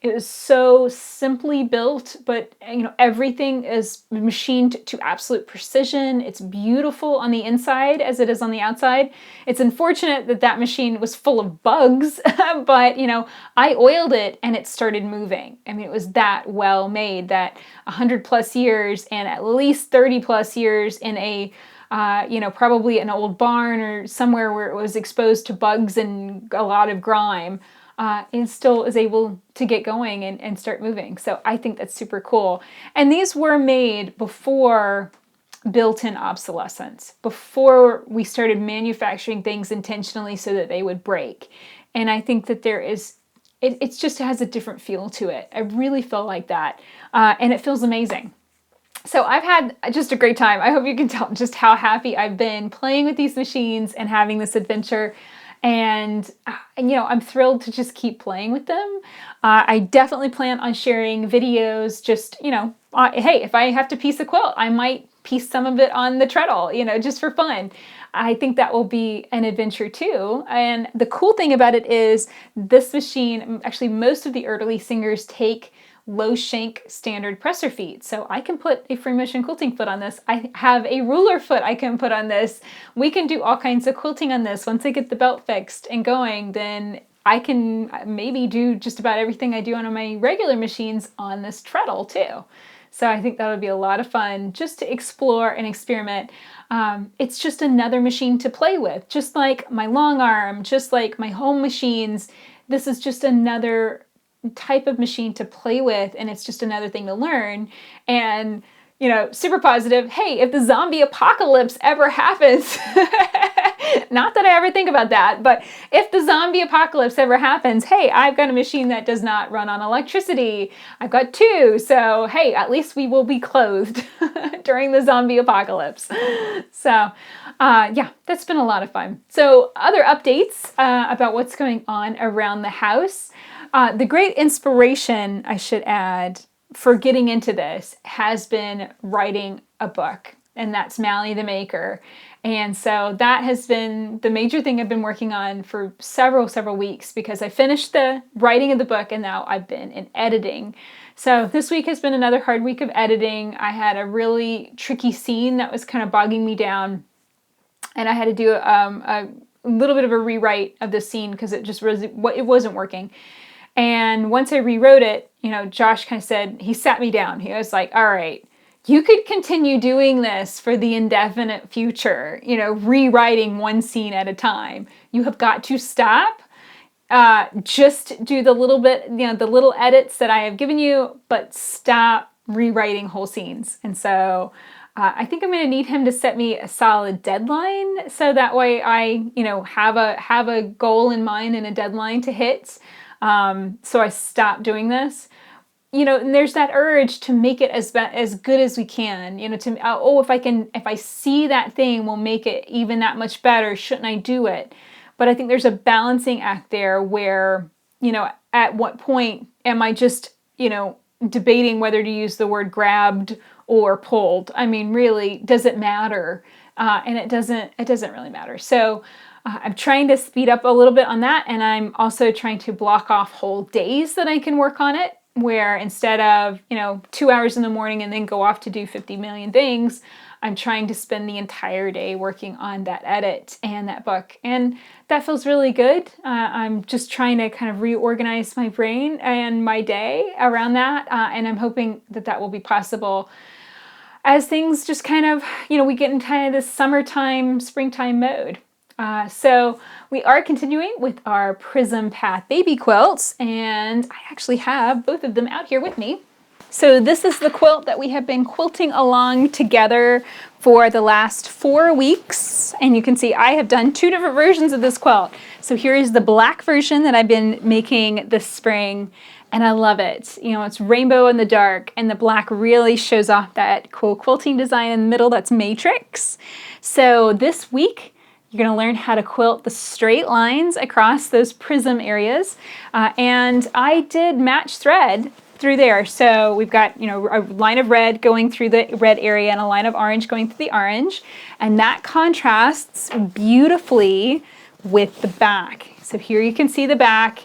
it was so simply built, but everything is machined to absolute precision. It's beautiful on the inside as it is on the outside. It's unfortunate that that machine was full of bugs, but I oiled it and it started moving. I mean, it was that well made that 100 plus years and at least 30 plus years in a probably an old barn or somewhere where it was exposed to bugs and a lot of grime, it still is able to get going and start moving. So I think that's super cool. And these were made before built-in obsolescence, before we started manufacturing things intentionally so that they would break. And I think that it just has a different feel to it. I really feel like that. And it feels amazing. So I've had just a great time. I hope you can tell just how happy I've been playing with these machines and having this adventure. And I'm thrilled to just keep playing with them. I definitely plan on sharing videos, just, hey, if I have to piece a quilt, I might piece some of it on the treadle, just for fun. I think that will be an adventure too. And the cool thing about it is this machine, actually most of the early Singers take low shank standard presser feet. So I can put a free motion quilting foot on this. I have a ruler foot I can put on this. We can do all kinds of quilting on this. Once I get the belt fixed and going, then I can maybe do just about everything I do on my regular machines on this treadle too. So I think that would be a lot of fun just to explore and experiment. It's just another machine to play with, just like my long arm, just like my home machines. This is just another type of machine to play with, and it's just another thing to learn. And super positive, hey, if the zombie apocalypse ever happens, not that I ever think about that, but if the zombie apocalypse ever happens, hey, I've got a machine that does not run on electricity. I've got two, so hey, at least we will be clothed during the zombie apocalypse. So yeah, that's been a lot of fun. So other updates about what's going on around the house. The great inspiration, I should add, for getting into this has been writing a book, and that's Mally the Maker. And so that has been the major thing I've been working on for several weeks, because I finished the writing of the book and now I've been in editing. So this week has been another hard week of editing. I had a really tricky scene that was kind of bogging me down, and I had to do a little bit of a rewrite of the scene because it wasn't working. And once I rewrote it, Josh kind of said, he sat me down. He was like, all right, you could continue doing this for the indefinite future, rewriting one scene at a time. You have got to stop. Just do the little bit, the little edits that I have given you, but stop rewriting whole scenes. And so I think I'm going to need him to set me a solid deadline, so that way I, have a goal in mind and a deadline to hit. So I stopped doing this, and there's that urge to make it as good as we can, if I see that thing will make it even that much better, shouldn't I do it? But I think there's a balancing act there where, at what point am I just, debating whether to use the word grabbed or pulled? I mean, really, does it matter? And it doesn't really matter. So I'm trying to speed up a little bit on that, and I'm also trying to block off whole days that I can work on it, where instead of, 2 hours in the morning and then go off to do 50 million things, I'm trying to spend the entire day working on that edit and that book. And that feels really good. I'm just trying to kind of reorganize my brain and my day around that, and I'm hoping that will be possible as things just kind of, we get in kind of this summertime, springtime mode. So we are continuing with our Prism Path baby quilts, and I actually have both of them out here with me. So this is the quilt that we have been quilting along together for the last 4 weeks, and you can see I have done 2 different versions of this quilt. So here is the black version that I've been making this spring, and I love it. It's rainbow in the dark, and the black really shows off that cool quilting design in the middle that's matrix. So this week, You're going to learn how to quilt the straight lines across those prism areas. And I did match thread through there. So we've got, you know, a line of red going through the red area and a line of orange going through the orange. And that contrasts beautifully with the back. So here you can see the back.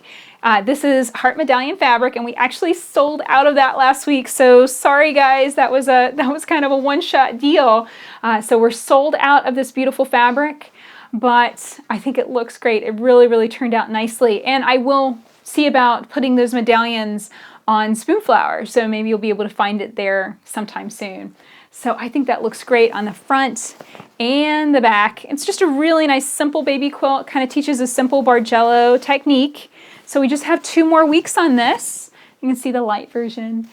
This is Heart Medallion fabric, and we actually sold out of that last week. So sorry guys, that was kind of a one-shot deal. So we're sold out of this beautiful fabric, but I think it looks great. It really, really turned out nicely. And I will see about putting those medallions on Spoonflower, so maybe you'll be able to find it there sometime soon. So I think that looks great on the front and the back. It's just a really nice, simple baby quilt. Kind of teaches a simple Bargello technique. So we just have 2 more weeks on this. You can see the light version.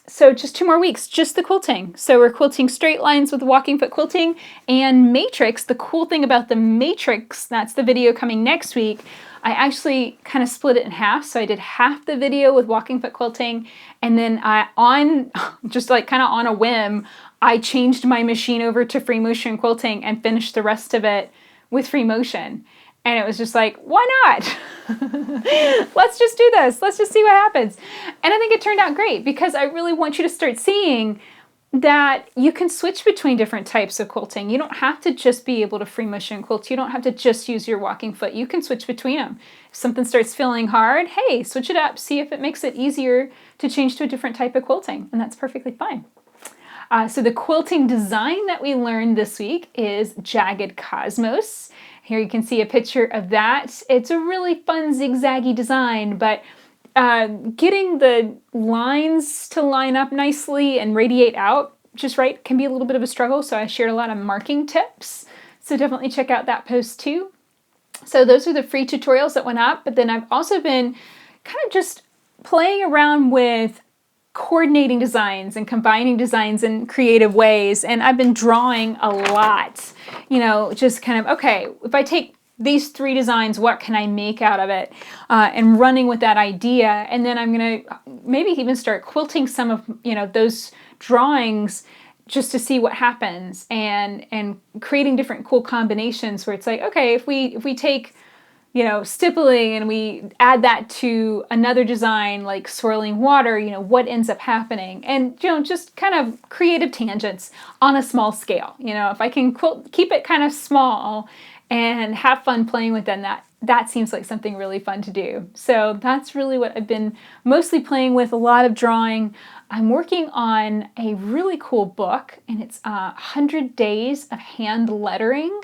So just 2 more weeks, just the quilting. So we're quilting straight lines with walking foot quilting and matrix. The cool thing about the matrix, that's the video coming next week, I actually kind of split it in half. So I did half the video with walking foot quilting, and then just like kind of on a whim, I changed my machine over to free motion quilting and finished the rest of it with free motion. And it was just like, why not? Let's just do this. Let's just see what happens. And I think it turned out great, because I really want you to start seeing that you can switch between different types of quilting. You don't have to just be able to free motion quilt. You don't have to just use your walking foot. You can switch between them. If something starts feeling hard, hey, switch it up. See if it makes it easier to change to a different type of quilting. And that's perfectly fine. So the quilting design that we learned this week is Jagged Cosmos. Here you can see a picture of that. It's a really fun zigzaggy design, but getting the lines to line up nicely and radiate out just right can be a little bit of a struggle. So I shared a lot of marking tips. So definitely check out that post too. So those are the free tutorials that went up, but then I've also been kind of just playing around with coordinating designs and combining designs in creative ways. And I've been drawing a lot, you know, just kind of, okay, if I take these 3 designs, what can I make out of it? And running with that idea. And then I'm going to maybe even start quilting some of, you know, those drawings just to see what happens, and creating different cool combinations where it's like, okay, if we take, you know, stippling and we add that to another design like swirling water, you know, what ends up happening? And, you know, just kind of creative tangents on a small scale. You know, if I can keep it kind of small and have fun playing with them, that seems like something really fun to do. So that's really what I've been mostly playing with, a lot of drawing. I'm working on a really cool book, and it's 100 Days of Hand Lettering.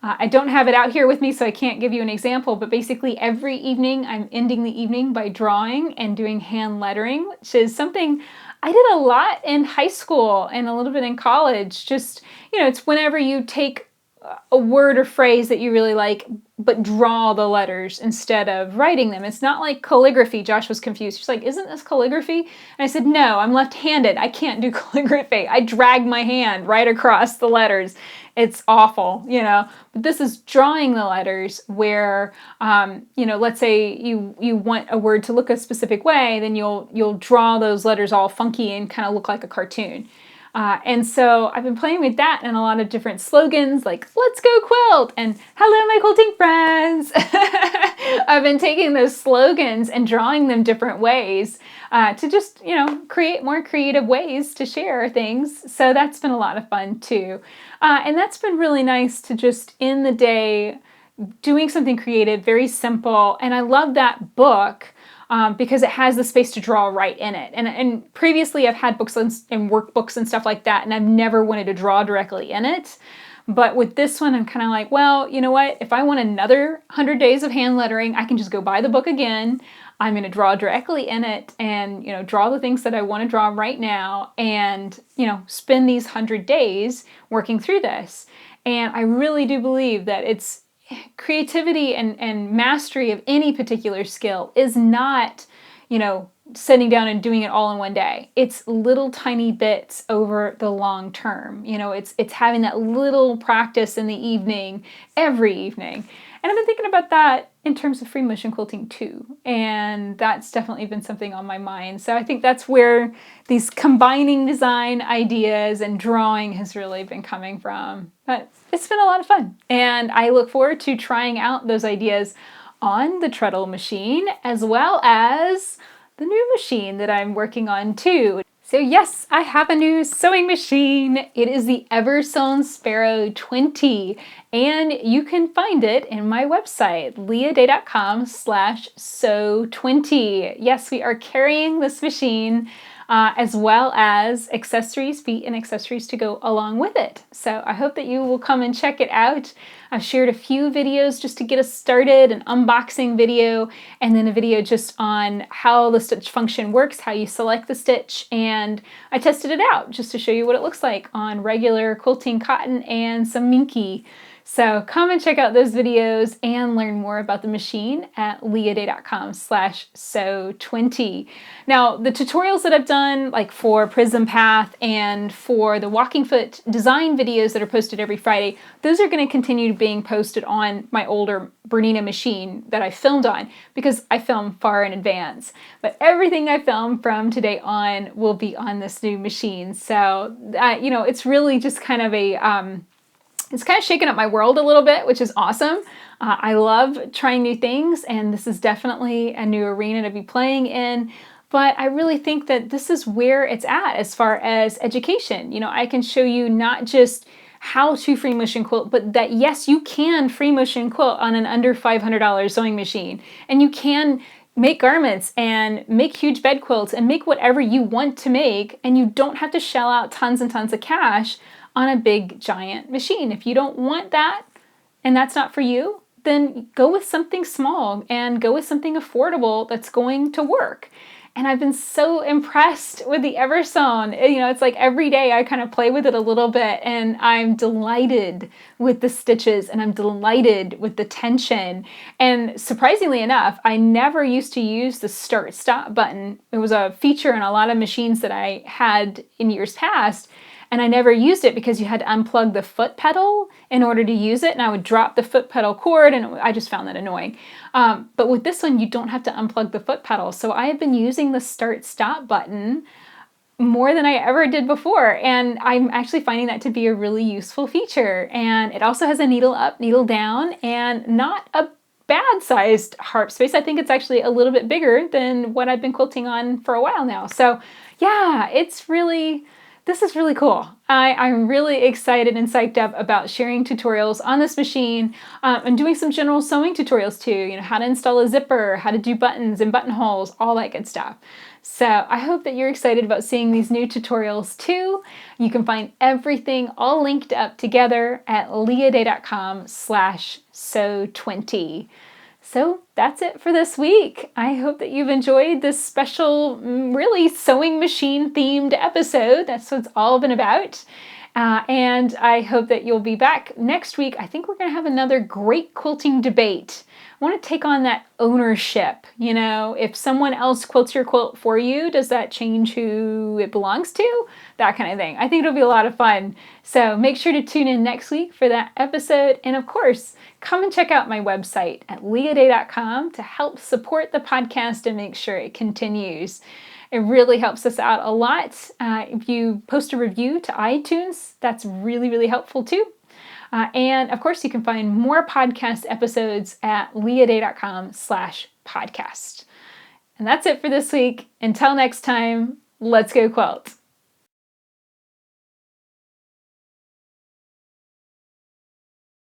I don't have it out here with me, so I can't give you an example, but basically every evening I'm ending the evening by drawing and doing hand lettering, which is something I did a lot in high school and a little bit in college. Just, you know, it's whenever you take a word or phrase that you really like, but draw the letters instead of writing them. It's not like calligraphy. Josh was confused. He's like, isn't this calligraphy? And I said, no, I'm left-handed. I can't do calligraphy. I drag my hand right across the letters. It's awful, you know, but this is drawing the letters where, you know, let's say you want a word to look a specific way, then you'll draw those letters all funky and kind of look like a cartoon. And so I've been playing with that and a lot of different slogans like, let's go quilt, and hello, my quilting friends. I've been taking those slogans and drawing them different ways to just, you know, create more creative ways to share things. So that's been a lot of fun too. And that's been really nice to just in the day doing something creative, very simple. And I love that book. Because it has the space to draw right in it. And previously I've had books and workbooks and stuff like that, and I've never wanted to draw directly in it. But with this one, I'm kind of like, well, you know what? If I want another 100 days of hand lettering, I can just go buy the book again. I'm going to draw directly in it and, you know, draw the things that I want to draw right now and, you know, spend these 100 days working through this. And I really do believe that it's creativity and mastery of any particular skill is not, you know, sitting down and doing it all in one day. It's little tiny bits over the long term. You know, it's having that little practice in the evening, every evening. And I've been thinking about that in terms of free motion quilting too. And that's definitely been something on my mind. So I think that's where these combining design ideas and drawing has really been coming from. But it's been a lot of fun. And I look forward to trying out those ideas on the Treadle machine, as well as the new machine that I'm working on too. So yes, I have a new sewing machine. It is the Eversewn Sparrow 20, and you can find it in my website, leahday.com/sew20. Yes, we are carrying this machine as well as accessories, feet and accessories to go along with it. So I hope that you will come and check it out. I've shared a few videos just to get us started, an unboxing video, and then a video just on how the stitch function works, how you select the stitch, and I tested it out just to show you what it looks like on regular quilting cotton and some minky. So come and check out those videos and learn more about the machine at leahday.com/sew20. Now, the tutorials that I've done, like for Prism Path and for the walking foot design videos that are posted every Friday, those are going to continue being posted on my older Bernina machine that I filmed on, because I film far in advance. But everything I film from today on will be on this new machine. So, it's really just kind of it's kind of shaken up my world a little bit, which is awesome. I love trying new things, and this is definitely a new arena to be playing in. But I really think that this is where it's at as far as education. I can show you not just how to free motion quilt, but that yes, you can free motion quilt on an under $500 sewing machine, and you can make garments and make huge bed quilts and make whatever you want to make, and you don't have to shell out tons and tons of cash on a big giant machine. If you don't want that and that's not for you, then go with something small and go with something affordable that's going to work. And I've been so impressed with the Eversewn. It's like every day I kind of play with it a little bit, and I'm delighted with the stitches and I'm delighted with the tension. And surprisingly enough, I never used to use the start-stop button. It was a feature in a lot of machines that I had in years past, and I never used it because you had to unplug the foot pedal in order to use it, and I would drop the foot pedal cord, and I just found that annoying. But with this one, you don't have to unplug the foot pedal. So I have been using the start-stop button more than I ever did before, and I'm actually finding that to be a really useful feature. And it also has a needle up, needle down, and not a bad-sized harp space. I think it's actually a little bit bigger than what I've been quilting on for a while now. So yeah, this is really cool. I'm really excited and psyched up about sharing tutorials on this machine and doing some general sewing tutorials too. How to install a zipper, how to do buttons and buttonholes, all that good stuff. So I hope that you're excited about seeing these new tutorials too. You can find everything all linked up together at leahday.com/sew20. So that's it for this week. I hope that you've enjoyed this special, really sewing machine themed episode. That's what it's all been about. And I hope that you'll be back next week. I think we're going to have another great quilting debate. I want to take on that ownership. If someone else quilts your quilt for you, does that change who it belongs to? That kind of thing. I think it'll be a lot of fun. So make sure to tune in next week for that episode. And of course, come and check out my website at leahday.com to help support the podcast and make sure it continues. It really helps us out a lot. If you post a review to iTunes, that's really, really helpful too. And of course, you can find more podcast episodes at leahday.com/podcast. And that's it for this week. Until next time, let's go quilt.